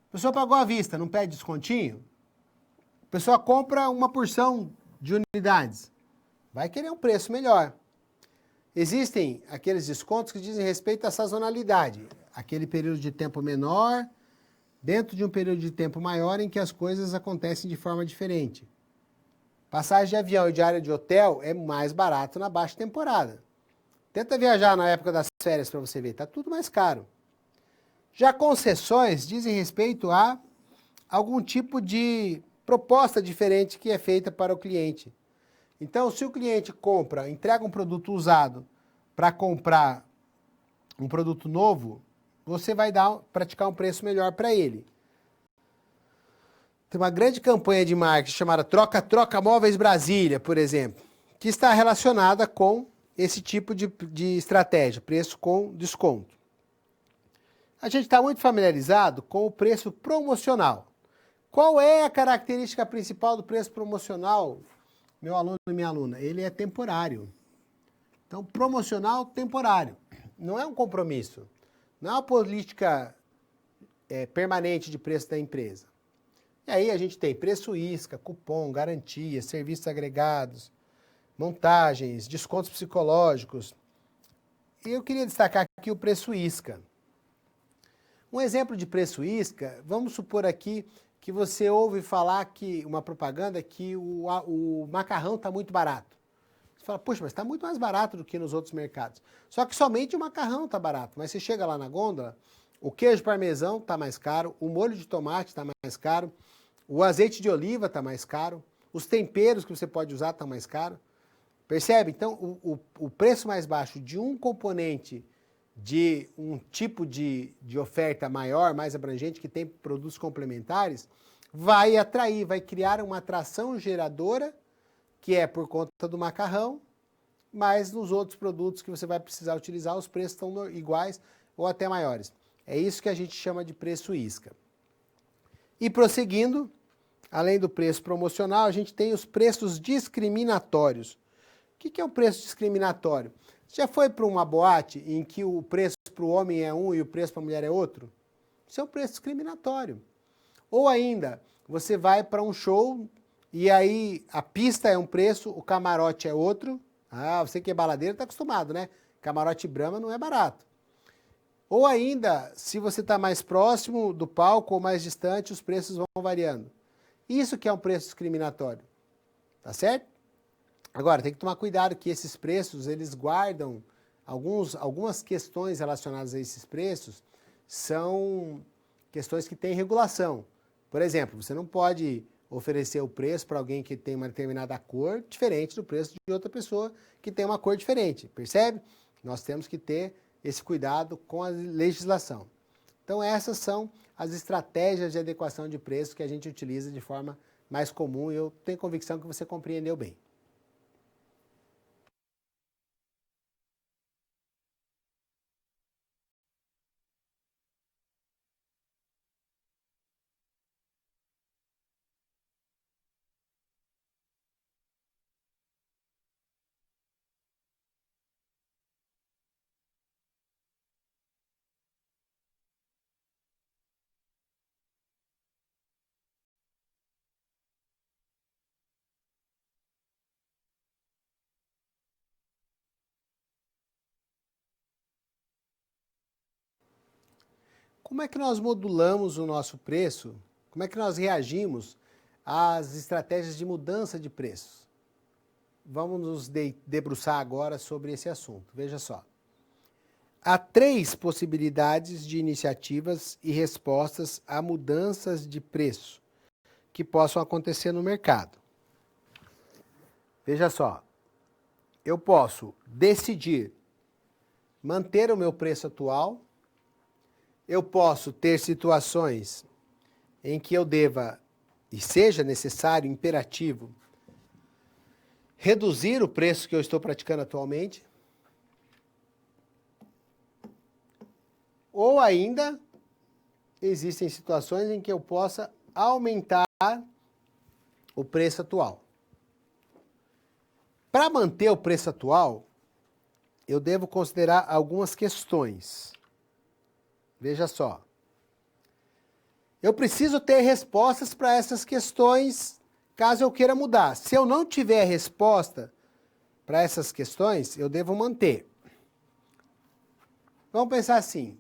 A pessoa pagou à vista, não pede descontinho? A pessoa compra uma porção de unidades, vai querer um preço melhor. Existem aqueles descontos que dizem respeito à sazonalidade, aquele período de tempo menor, dentro de um período de tempo maior em que as coisas acontecem de forma diferente. Passagem de avião e diária de hotel é mais barato na baixa temporada. Tenta viajar na época das férias para você ver, está tudo mais caro. Já concessões dizem respeito a algum tipo de proposta diferente que é feita para o cliente. Então, se o cliente entrega um produto usado para comprar um produto novo, você vai praticar um preço melhor para ele. Tem uma grande campanha de marketing chamada Troca Móveis Brasília, por exemplo, que está relacionada com esse tipo de estratégia, preço com desconto. A gente está muito familiarizado com o preço promocional. Qual é a característica principal do preço promocional, meu aluno e minha aluna? Ele é temporário. Então, promocional temporário. Não é um compromisso. Não é uma política permanente de preço da empresa. E aí a gente tem preço isca, cupom, garantia, serviços agregados, montagens, descontos psicológicos. E eu queria destacar aqui o preço isca. Um exemplo de preço isca, vamos supor aqui que você ouve falar que uma propaganda que o macarrão está muito barato. Você fala, poxa, mas está muito mais barato do que nos outros mercados. Só que somente o macarrão está barato. Mas você chega lá na gôndola, O queijo parmesão está mais caro, o molho de tomate está mais caro, o azeite de oliva está mais caro, os temperos que você pode usar estão mais caros. Percebe? Então, o preço mais baixo de um componente de um tipo de oferta maior, mais abrangente, que tem produtos complementares, vai atrair, vai criar uma atração geradora, que é por conta do macarrão, mas nos outros produtos que você vai precisar utilizar, os preços estão iguais ou até maiores. É isso que a gente chama de preço isca. E prosseguindo, além do preço promocional, a gente tem os preços discriminatórios. O que é um preço discriminatório? Você já foi para uma boate em que o preço para o homem é um e o preço para a mulher é outro? Isso é um preço discriminatório. Ou ainda, você vai para um show e aí a pista é um preço, o camarote é outro. Ah, você que é baladeiro está acostumado, né? Camarote Brahma não é barato. Ou ainda, se você está mais próximo do palco ou mais distante, os preços vão variando. Isso que é um preço discriminatório, tá certo? Agora, tem que tomar cuidado que esses preços, eles guardam algumas questões relacionadas a esses preços, são questões que têm regulação. Por exemplo, você não pode oferecer o preço para alguém que tem uma determinada cor diferente do preço de outra pessoa que tem uma cor diferente, percebe? Nós temos que ter esse cuidado com a legislação. Então essas são as estratégias de adequação de preço que a gente utiliza de forma mais comum e eu tenho convicção que você compreendeu bem. Como é que nós modulamos o nosso preço? Como é que nós reagimos às estratégias de mudança de preços? Vamos nos debruçar agora sobre esse assunto. Veja só. Há 3 possibilidades de iniciativas e respostas a mudanças de preço que possam acontecer no mercado. Veja só. Eu posso decidir manter o meu preço atual. Eu posso ter situações em que eu deva, e seja necessário, imperativo, reduzir o preço que eu estou praticando atualmente. Ou ainda, existem situações em que eu possa aumentar o preço atual. Para manter o preço atual, eu devo considerar algumas questões. Veja só. Eu preciso ter respostas para essas questões caso eu queira mudar. Se eu não tiver resposta para essas questões, eu devo manter. Vamos pensar assim.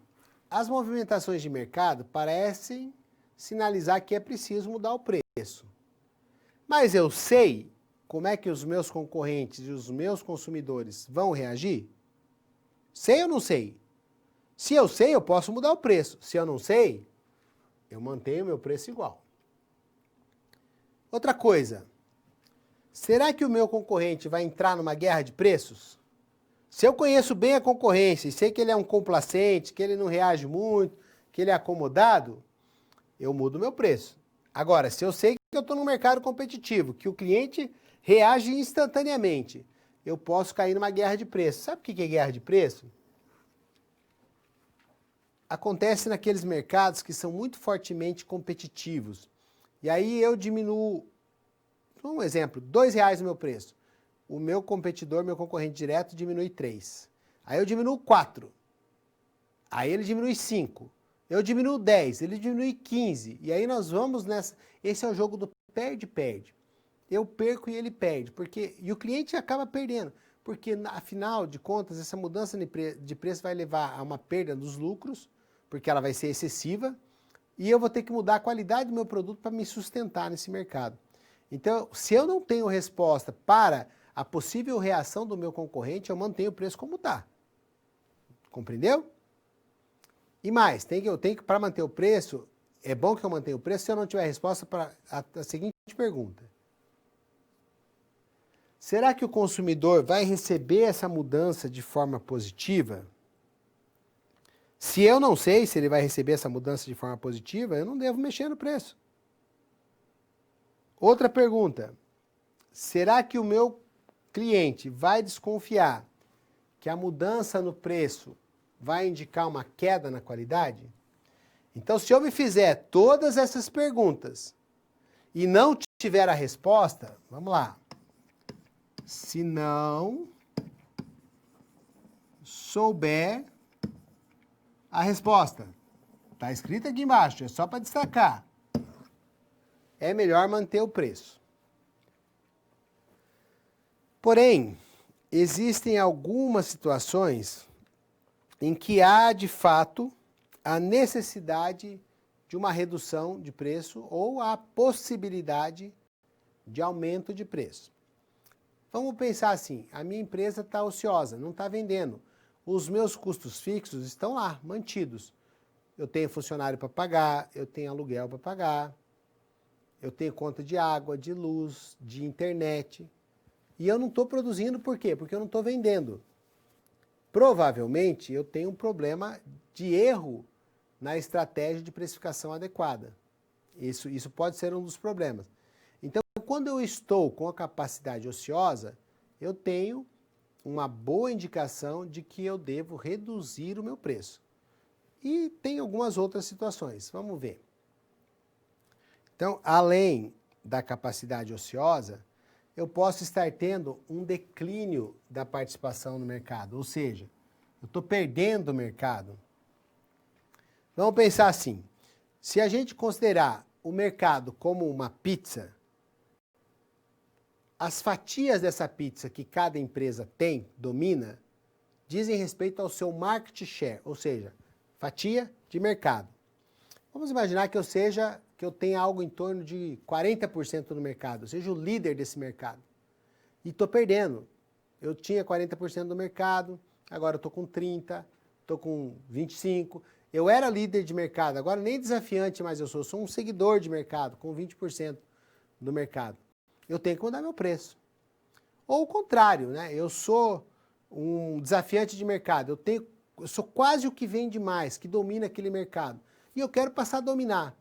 As movimentações de mercado parecem sinalizar que é preciso mudar o preço. Mas eu sei como é que os meus concorrentes e os meus consumidores vão reagir? Sei ou não sei? Se eu sei, eu posso mudar o preço. Se eu não sei, eu mantenho o meu preço igual. Outra coisa, será que o meu concorrente vai entrar numa guerra de preços? Se eu conheço bem a concorrência e sei que ele é um complacente, que ele não reage muito, que ele é acomodado, eu mudo o meu preço. Agora, se eu sei que eu estou num mercado competitivo, que o cliente reage instantaneamente, eu posso cair numa guerra de preço. Sabe o que é guerra de preço? Acontece naqueles mercados que são muito fortemente competitivos. E aí eu diminuo, um exemplo, R$2 o meu preço. O meu competidor, meu concorrente direto, diminui 3. Aí eu diminuo 4. Aí ele diminui 5. Eu diminuo 10, ele diminui 15. E aí nós vamos nessa... Esse é o jogo do perde-perde. Eu perco e ele perde. E o cliente acaba perdendo. Porque, afinal de contas, essa mudança de preço vai levar a uma perda dos lucros, porque ela vai ser excessiva, e eu vou ter que mudar a qualidade do meu produto para me sustentar nesse mercado. Então, se eu não tenho resposta para a possível reação do meu concorrente, eu mantenho o preço como está. Compreendeu? E mais, para manter o preço, é bom que eu mantenha o preço se eu não tiver resposta para a seguinte pergunta. Será que o consumidor vai receber essa mudança de forma positiva? Se eu não sei se ele vai receber essa mudança de forma positiva, eu não devo mexer no preço. Outra pergunta. Será que o meu cliente vai desconfiar que a mudança no preço vai indicar uma queda na qualidade? Então, se eu me fizer todas essas perguntas e não tiver a resposta, vamos lá. Se não souber a resposta, está escrito aqui embaixo, é só para destacar. É melhor manter o preço. Porém, existem algumas situações em que há, de fato, a necessidade de uma redução de preço ou a possibilidade de aumento de preço. Vamos pensar assim, a minha empresa está ociosa, não está vendendo. Os meus custos fixos estão lá, mantidos. Eu tenho funcionário para pagar, eu tenho aluguel para pagar, eu tenho conta de água, de luz, de internet. E eu não estou produzindo por quê? Porque eu não estou vendendo. Provavelmente eu tenho um problema de erro na estratégia de precificação adequada. Isso pode ser um dos problemas. Então, quando eu estou com a capacidade ociosa, eu tenho uma boa indicação de que eu devo reduzir o meu preço. E tem algumas outras situações. Vamos ver. Então, além da capacidade ociosa, eu posso estar tendo um declínio da participação no mercado. Ou seja, eu estou perdendo o mercado. Vamos pensar assim. Se a gente considerar o mercado como uma pizza, as fatias dessa pizza que cada empresa tem, domina, dizem respeito ao seu market share, ou seja, fatia de mercado. Vamos imaginar que eu tenha algo em torno de 40% no mercado, eu seja o líder desse mercado. E estou perdendo. Eu tinha 40% do mercado, agora estou com 30%, estou com 25%. Eu era líder de mercado, agora nem desafiante mais eu sou um seguidor de mercado, com 20% do mercado. Eu tenho que mudar meu preço. Ou o contrário, né? Eu sou um desafiante de mercado, eu sou quase o que vende mais, que domina aquele mercado. E eu quero passar a dominar.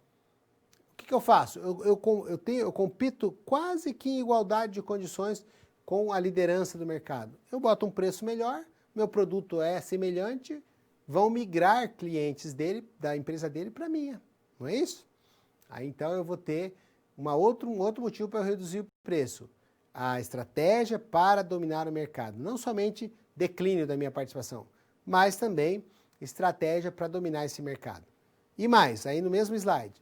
O que eu faço? Eu compito quase que em igualdade de condições com a liderança do mercado. Eu boto um preço melhor, meu produto é semelhante, vão migrar clientes da empresa dele para a minha. Não é isso? Aí então eu vou ter um outro motivo para eu reduzir o preço. A estratégia para dominar o mercado. Não somente declínio da minha participação, mas também estratégia para dominar esse mercado. E mais, aí no mesmo slide.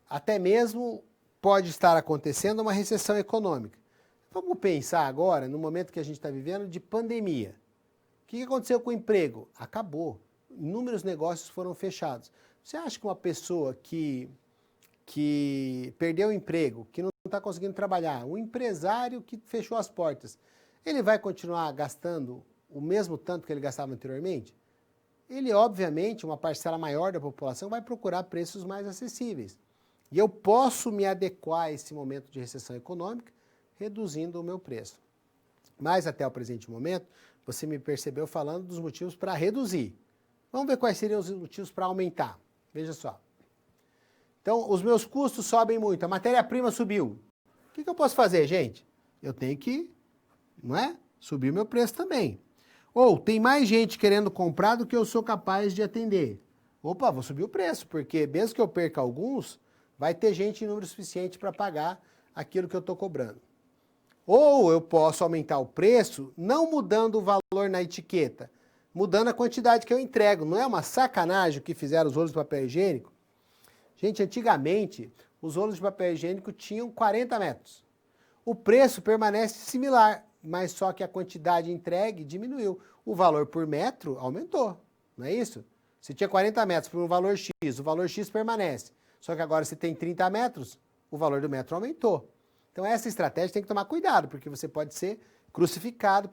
Até mesmo pode estar acontecendo uma recessão econômica. Vamos pensar agora, no momento que a gente está vivendo, de pandemia. O que aconteceu com o emprego? Acabou. Inúmeros negócios foram fechados. Você acha que uma pessoa que perdeu o emprego, que não está conseguindo trabalhar, um empresário que fechou as portas, ele vai continuar gastando o mesmo tanto que ele gastava anteriormente? Ele, obviamente, uma parcela maior da população vai procurar preços mais acessíveis. E eu posso me adequar a esse momento de recessão econômica, reduzindo o meu preço. Mas até o presente momento, você me percebeu falando dos motivos para reduzir. Vamos ver quais seriam os motivos para aumentar. Veja só. Então, os meus custos sobem muito, a matéria-prima subiu. O que eu posso fazer, gente? Eu tenho que, subir o meu preço também. Ou tem mais gente querendo comprar do que eu sou capaz de atender. Opa, vou subir o preço, porque mesmo que eu perca alguns, vai ter gente em número suficiente para pagar aquilo que eu estou cobrando. Ou eu posso aumentar o preço, não mudando o valor na etiqueta, mudando a quantidade que eu entrego. Não é uma sacanagem o que fizeram os rolos de papel higiênico? Gente, antigamente, os rolos de papel higiênico tinham 40 metros. O preço permanece similar, mas só que a quantidade entregue diminuiu. O valor por metro aumentou, não é isso? Se tinha 40 metros por um valor X, o valor X permanece. Só que agora se tem 30 metros, o valor do metro aumentou. Então essa estratégia tem que tomar cuidado, porque você pode ser crucificado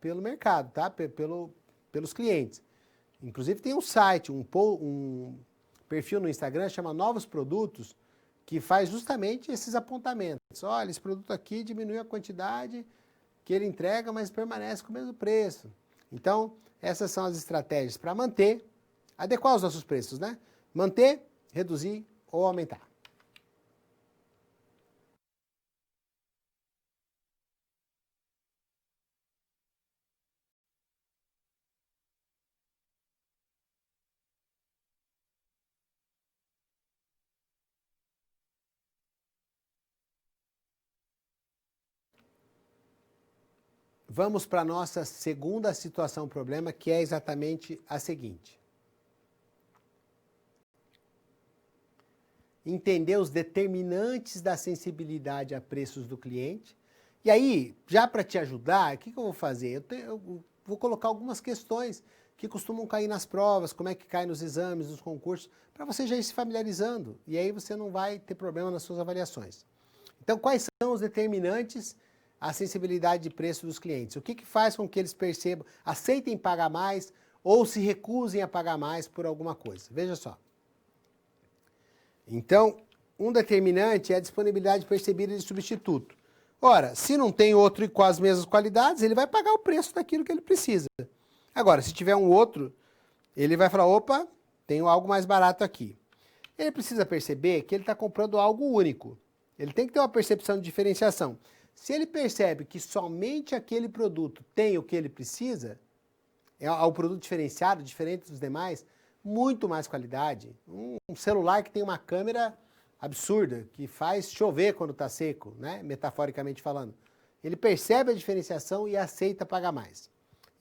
pelo mercado, tá? Pelos clientes. Inclusive tem um site, um perfil no Instagram, chama Novos Produtos, que faz justamente esses apontamentos. Olha, esse produto aqui diminui a quantidade que ele entrega, mas permanece com o mesmo preço. Então, essas são as estratégias para manter, adequar os nossos preços, né? Manter, reduzir ou aumentar. Vamos para a nossa segunda situação problema, que é exatamente a seguinte. Entender os determinantes da sensibilidade a preços do cliente. E aí, já para te ajudar, o que eu vou fazer? Eu vou colocar algumas questões que costumam cair nas provas, como é que cai nos exames, nos concursos, para você já ir se familiarizando. E aí você não vai ter problema nas suas avaliações. Então, quais são os determinantes a sensibilidade de preço dos clientes? O que faz com que eles percebam, aceitem pagar mais ou se recusem a pagar mais por alguma coisa? Veja só. Então, um determinante é a disponibilidade percebida de substituto. Ora, se não tem outro com as mesmas qualidades, ele vai pagar o preço daquilo que ele precisa. Agora, se tiver um outro, ele vai falar, opa, tenho algo mais barato aqui. Ele precisa perceber que ele está comprando algo único. Ele tem que ter uma percepção de diferenciação. Se ele percebe que somente aquele produto tem o que ele precisa, é um produto diferenciado, diferente dos demais, muito mais qualidade. Um celular que tem uma câmera absurda, que faz chover quando está seco, né? Metaforicamente falando. Ele percebe a diferenciação e aceita pagar mais.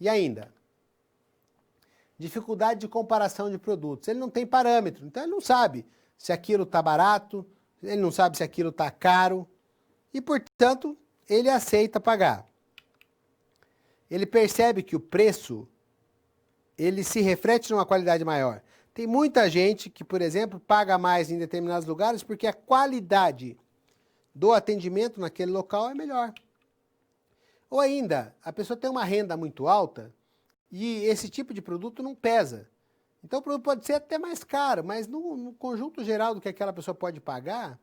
E ainda, dificuldade de comparação de produtos. Ele não tem parâmetro, então ele não sabe se aquilo está barato, ele não sabe se aquilo está caro e, portanto, ele aceita pagar. Ele percebe que o preço, ele se reflete numa qualidade maior. Tem muita gente que, por exemplo, paga mais em determinados lugares porque a qualidade do atendimento naquele local é melhor. Ou ainda, a pessoa tem uma renda muito alta e esse tipo de produto não pesa. Então o produto pode ser até mais caro, mas no conjunto geral do que aquela pessoa pode pagar,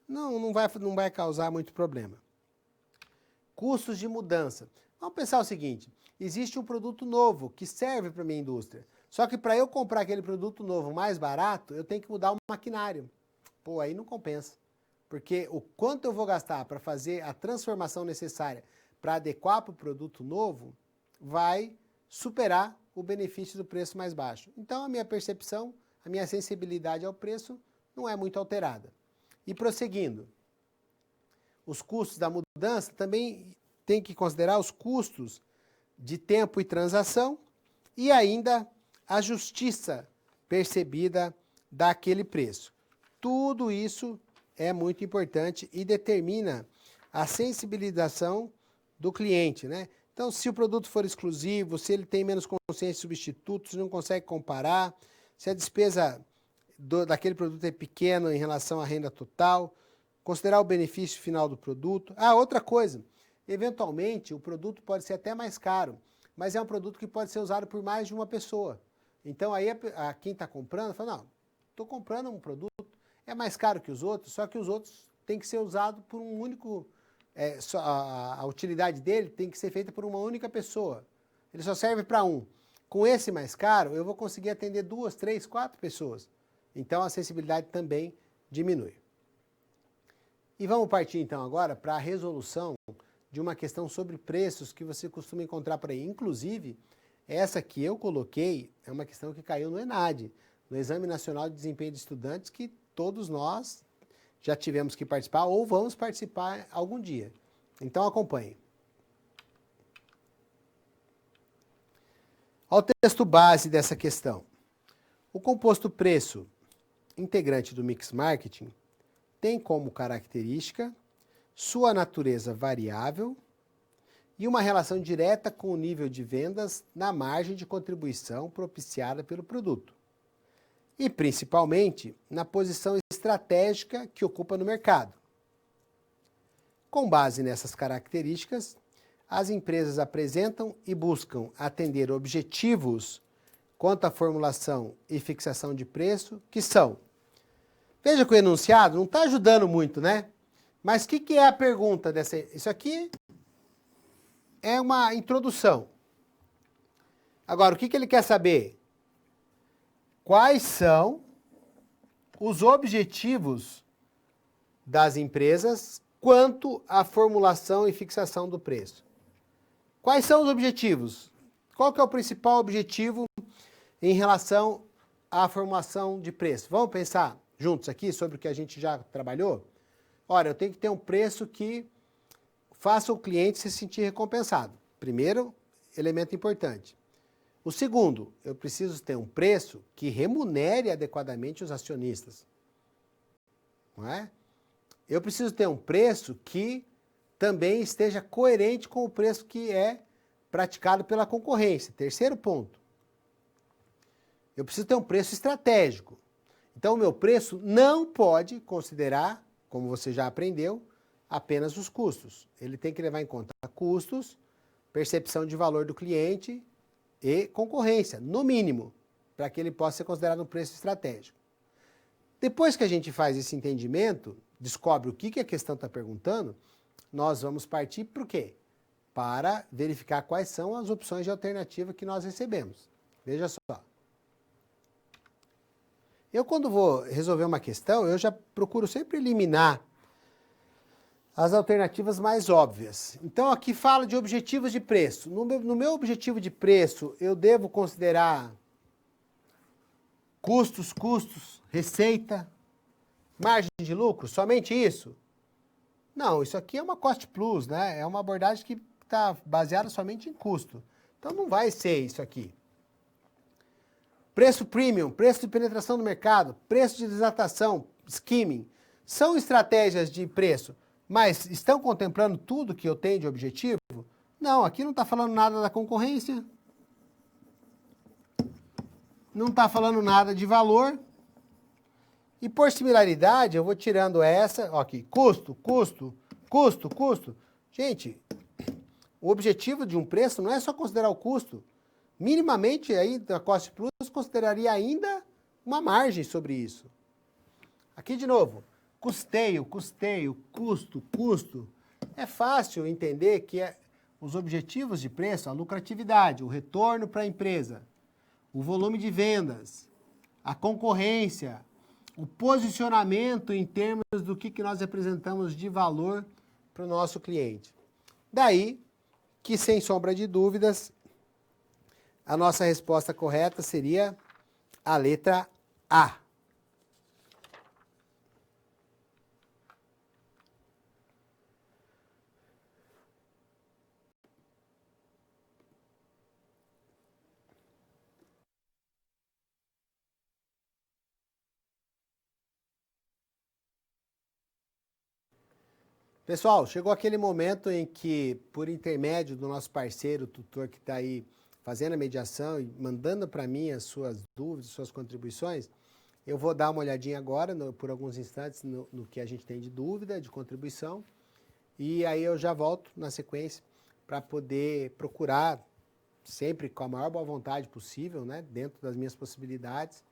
não vai causar muito problema. Custos de mudança. Vamos pensar o seguinte, existe um produto novo que serve para a minha indústria. Só que para eu comprar aquele produto novo mais barato, eu tenho que mudar o maquinário. Pô, aí não compensa. Porque o quanto eu vou gastar para fazer a transformação necessária para adequar para o produto novo, vai superar o benefício do preço mais baixo. Então a minha percepção, a minha sensibilidade ao preço não é muito alterada. E prosseguindo, os custos da mudança também tem que considerar os custos de tempo e transação e ainda a justiça percebida daquele preço. Tudo isso é muito importante e determina a sensibilização do cliente, né? Então, se o produto for exclusivo, se ele tem menos consciência de substitutos, não consegue comparar, se a despesa daquele produto é pequena em relação à renda total, considerar o benefício final do produto. Ah, outra coisa, eventualmente o produto pode ser até mais caro, mas é um produto que pode ser usado por mais de uma pessoa. Então aí quem está comprando fala, não, estou comprando um produto, é mais caro que os outros, só que os outros têm que ser usados por um único, a utilidade dele tem que ser feita por uma única pessoa. Ele só serve para um. Com esse mais caro, eu vou conseguir atender 2, 3, 4 pessoas. Então a acessibilidade também diminui. E vamos partir então agora para a resolução de uma questão sobre preços que você costuma encontrar por aí. Inclusive, essa que eu coloquei é uma questão que caiu no ENAD, no Exame Nacional de Desempenho de Estudantes, que todos nós já tivemos que participar ou vamos participar algum dia. Então acompanhe. Olha o texto base dessa questão. O composto preço integrante do mix marketing tem como característica sua natureza variável e uma relação direta com o nível de vendas na margem de contribuição propiciada pelo produto. E, principalmente, na posição estratégica que ocupa no mercado. Com base nessas características, as empresas apresentam e buscam atender objetivos quanto à formulação e fixação de preço, que são. Veja que o enunciado não está ajudando muito, né? Mas o que é a pergunta dessa? Isso aqui é uma introdução. Agora, o que ele quer saber? Quais são os objetivos das empresas quanto à formulação e fixação do preço? Quais são os objetivos? Qual que é o principal objetivo em relação à formulação de preço? Vamos pensar juntos aqui sobre o que a gente já trabalhou? Olha, eu tenho que ter um preço que faça o cliente se sentir recompensado. Primeiro elemento importante. O segundo, eu preciso ter um preço que remunere adequadamente os acionistas. Não é? Eu preciso ter um preço que também esteja coerente com o preço que é praticado pela concorrência. Terceiro ponto. Eu preciso ter um preço estratégico. Então, o meu preço não pode considerar, como você já aprendeu, apenas os custos. Ele tem que levar em conta custos, percepção de valor do cliente e concorrência, no mínimo, para que ele possa ser considerado um preço estratégico. Depois que a gente faz esse entendimento, descobre o que a questão está perguntando, nós vamos partir para o quê? Para verificar quais são as opções de alternativa que nós recebemos. Veja só. Eu, quando vou resolver uma questão, eu já procuro sempre eliminar as alternativas mais óbvias. Então, aqui fala de objetivos de preço. No meu objetivo de preço, eu devo considerar custos, receita, margem de lucro, somente isso? Não, isso aqui é uma cost plus, né? É uma abordagem que está baseada somente em custo. Então, não vai ser isso aqui. Preço premium, preço de penetração no mercado, preço de desatação, skimming, são estratégias de preço, mas estão contemplando tudo que eu tenho de objetivo? Não, aqui não está falando nada da concorrência, não está falando nada de valor, e por similaridade eu vou tirando essa, ó, aqui, custo. Gente, o objetivo de um preço não é só considerar o custo. Minimamente, aí, da Cost Plus, consideraria ainda uma margem sobre isso. Aqui, de novo, custeio, custo. É fácil entender que os objetivos de preço, a lucratividade, o retorno para a empresa, o volume de vendas, a concorrência, o posicionamento em termos do que nós representamos de valor para o nosso cliente. Daí que, sem sombra de dúvidas, a nossa resposta correta seria a letra A. Pessoal, chegou aquele momento em que, por intermédio do nosso parceiro, o tutor que está aí fazendo a mediação e mandando para mim as suas dúvidas, suas contribuições, eu vou dar uma olhadinha agora, por alguns instantes, no que a gente tem de dúvida, de contribuição, e aí eu já volto na sequência para poder procurar, sempre com a maior boa vontade possível, né, dentro das minhas possibilidades,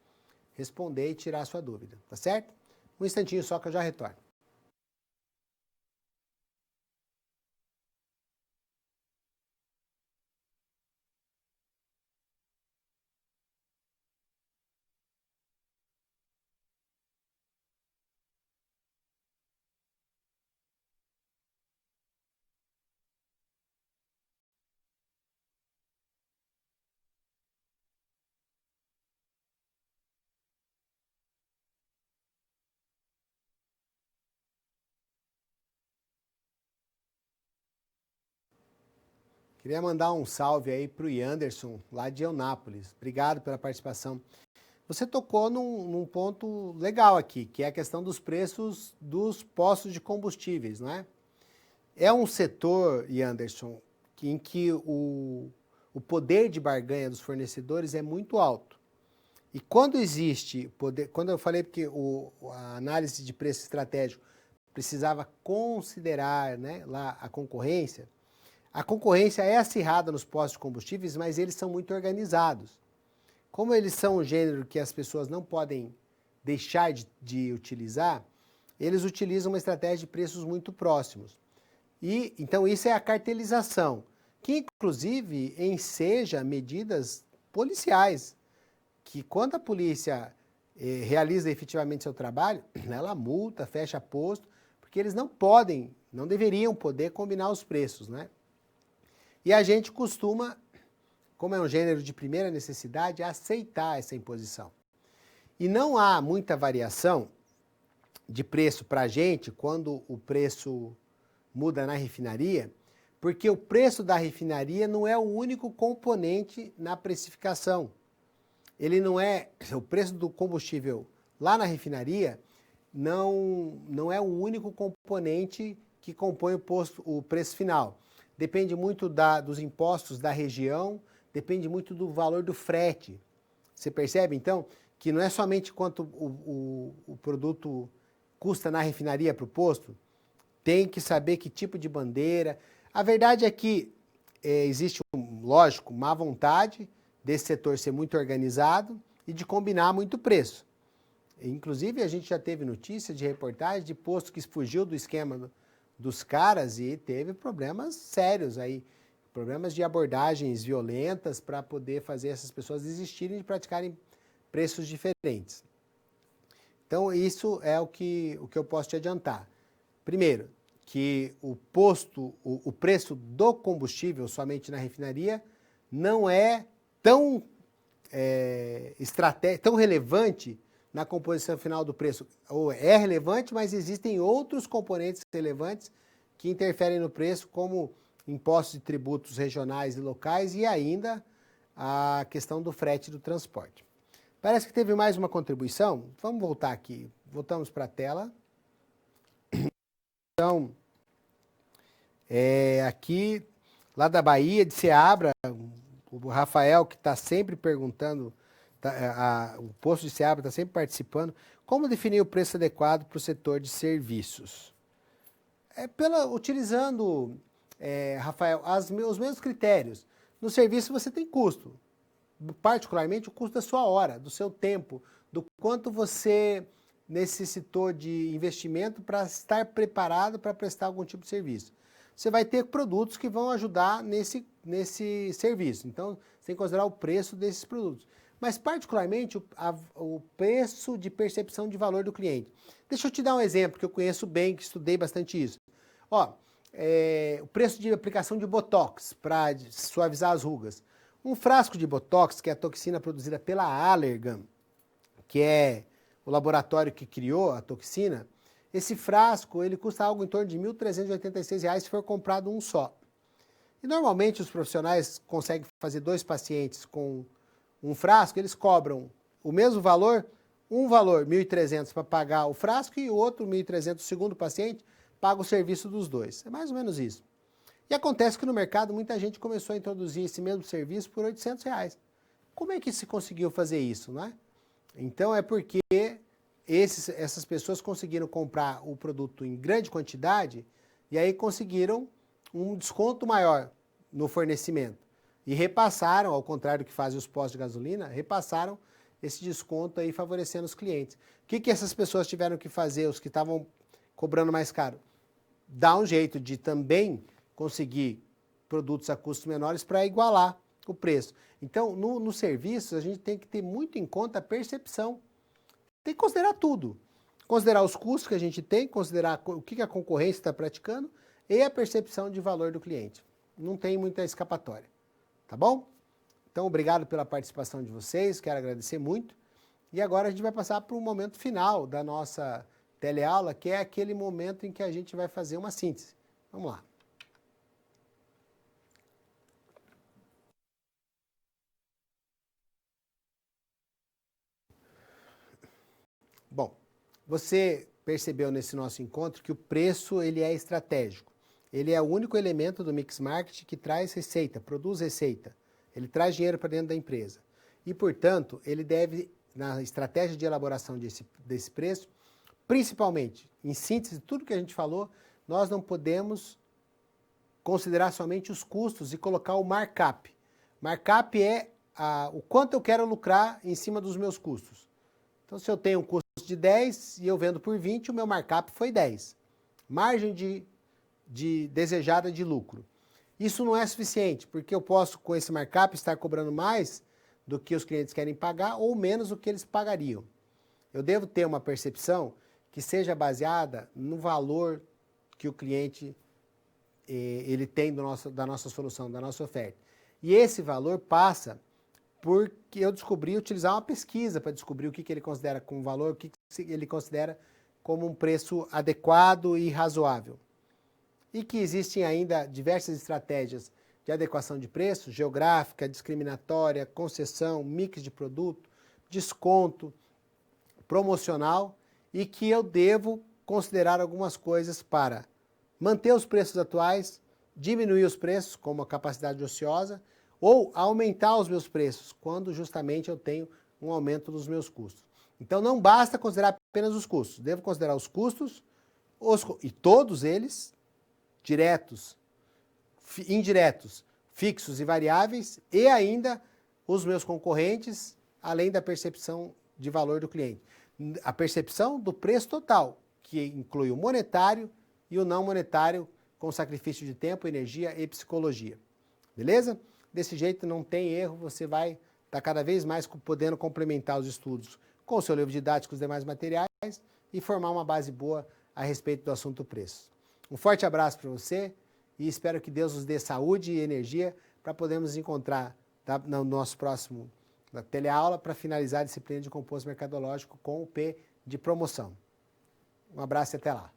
responder e tirar a sua dúvida, tá certo? Um instantinho só que eu já retorno. Queria mandar um salve aí para o Anderson, lá de Eunápolis. Obrigado pela participação. Você tocou num ponto legal aqui, que é a questão dos preços dos postos de combustíveis, não é? É um setor, Anderson, em que o poder de barganha dos fornecedores é muito alto. E quando existe poder, quando eu falei que a análise de preço estratégico precisava considerar, né, lá a concorrência é acirrada nos postos de combustíveis, mas eles são muito organizados. como eles são um gênero que as pessoas não podem deixar de utilizar, eles utilizam uma estratégia de preços muito próximos. E então isso é a cartelização, que inclusive enseja medidas policiais, que quando a polícia realiza efetivamente seu trabalho, ela multa, fecha posto, porque eles não podem, não deveriam poder combinar os preços, né? E a gente costuma, como é um gênero de primeira necessidade, aceitar essa imposição. E não há muita variação de preço para a gente quando o preço muda na refinaria, porque o preço da refinaria não é o único componente na precificação. Ele não é, o preço do combustível lá na refinaria não é o único componente que compõe o preço final. Depende muito dos impostos da região, depende muito do valor do frete. Você percebe, então, que não é somente quanto o produto custa na refinaria para o posto, tem que saber que tipo de bandeira. A verdade é que existe, lógico, má vontade desse setor ser muito organizado e de combinar muito preço. Inclusive, a gente já teve notícia de reportagem de posto que fugiu do esquema dos caras e teve problemas sérios aí, problemas de abordagens violentas para poder fazer essas pessoas desistirem de praticarem preços diferentes. Então, isso é o que eu posso te adiantar. Primeiro, que o preço do combustível somente na refinaria não é tão tão relevante na composição final do preço. Ou é relevante, mas existem outros componentes relevantes que interferem no preço, como impostos e tributos regionais e locais e ainda a questão do frete do transporte. Parece que teve mais uma contribuição. Vamos voltar aqui. Voltamos para a tela. Então, aqui, lá da Bahia, de Ceabra, o Rafael, que está sempre perguntando, o posto de Ceabra está sempre participando, como definir o preço adequado para o setor de serviços? Utilizando, Rafael, os mesmos critérios. No serviço você tem custo, particularmente o custo da sua hora, do seu tempo, do quanto você necessitou de investimento para estar preparado para prestar algum tipo de serviço. Você vai ter produtos que vão ajudar nesse serviço. Então, você tem que considerar o preço desses produtos. Mas, particularmente, o preço de percepção de valor do cliente. Deixa eu te dar um exemplo que eu conheço bem, que estudei bastante isso. O preço de aplicação de Botox para suavizar as rugas. Um frasco de Botox, que é a toxina produzida pela Allergan, que é o laboratório que criou a toxina, esse frasco ele custa algo em torno de R$ 1.386 se for comprado um só. E normalmente os profissionais conseguem fazer 2 pacientes com um frasco, eles cobram o mesmo valor, um valor R$ 1.300 para pagar o frasco e o outro R$ 1.300 o segundo paciente paga o serviço dos dois. É mais ou menos isso. E acontece que no mercado muita gente começou a introduzir esse mesmo serviço por R$ 800. Como é que se conseguiu fazer isso, não é? Então é porque essas pessoas conseguiram comprar o produto em grande quantidade e aí conseguiram um desconto maior no fornecimento. E repassaram, ao contrário do que fazem os postos de gasolina, repassaram esse desconto aí favorecendo os clientes. O que essas pessoas tiveram que fazer, os que estavam cobrando mais caro? Dar um jeito de também conseguir produtos a custos menores para igualar o preço. Então, no serviço, a gente tem que ter muito em conta a percepção. Tem que considerar tudo. Considerar os custos que a gente tem, considerar o que a concorrência está praticando e a percepção de valor do cliente. Não tem muita escapatória. Tá bom? Então, obrigado pela participação de vocês, quero agradecer muito. E agora a gente vai passar para o momento final da nossa teleaula, que é aquele momento em que a gente vai fazer uma síntese. Vamos lá. Bom, você percebeu nesse nosso encontro que o preço ele é estratégico. Ele é o único elemento do mix marketing que traz receita, produz receita. Ele traz dinheiro para dentro da empresa. E, portanto, ele deve, na estratégia de elaboração desse preço, principalmente, em síntese, tudo que a gente falou, nós não podemos considerar somente os custos e colocar o markup. Markup é o quanto eu quero lucrar em cima dos meus custos. Então, se eu tenho um custo de 10 e eu vendo por 20, o meu markup foi 10. Margem desejada de lucro. Isso não é suficiente, porque eu posso, com esse markup, estar cobrando mais do que os clientes querem pagar ou menos do que eles pagariam. Eu devo ter uma percepção que seja baseada no valor que o cliente ele tem da nossa solução, da nossa oferta. E esse valor passa porque eu descobri utilizar uma pesquisa para descobrir o que ele considera como valor, o que ele considera como um preço adequado e razoável. E que existem ainda diversas estratégias de adequação de preço, geográfica, discriminatória, concessão, mix de produto, desconto, promocional, e que eu devo considerar algumas coisas para manter os preços atuais, diminuir os preços, como a capacidade ociosa, ou aumentar os meus preços, quando justamente eu tenho um aumento dos meus custos. Então não basta considerar apenas os custos, devo considerar os custos, e todos eles, diretos, indiretos, fixos e variáveis, e ainda os meus concorrentes, além da percepção de valor do cliente. A percepção do preço total, que inclui o monetário e o não monetário, com sacrifício de tempo, energia e psicologia. Beleza? Desse jeito não tem erro, você vai estar cada vez mais podendo complementar os estudos com o seu livro didático e os demais materiais e formar uma base boa a respeito do assunto preço. Um forte abraço para você e espero que Deus nos dê saúde e energia para podermos nos encontrar no nosso próximo teleaula para finalizar a disciplina de composto mercadológico com o P de promoção. Um abraço e até lá.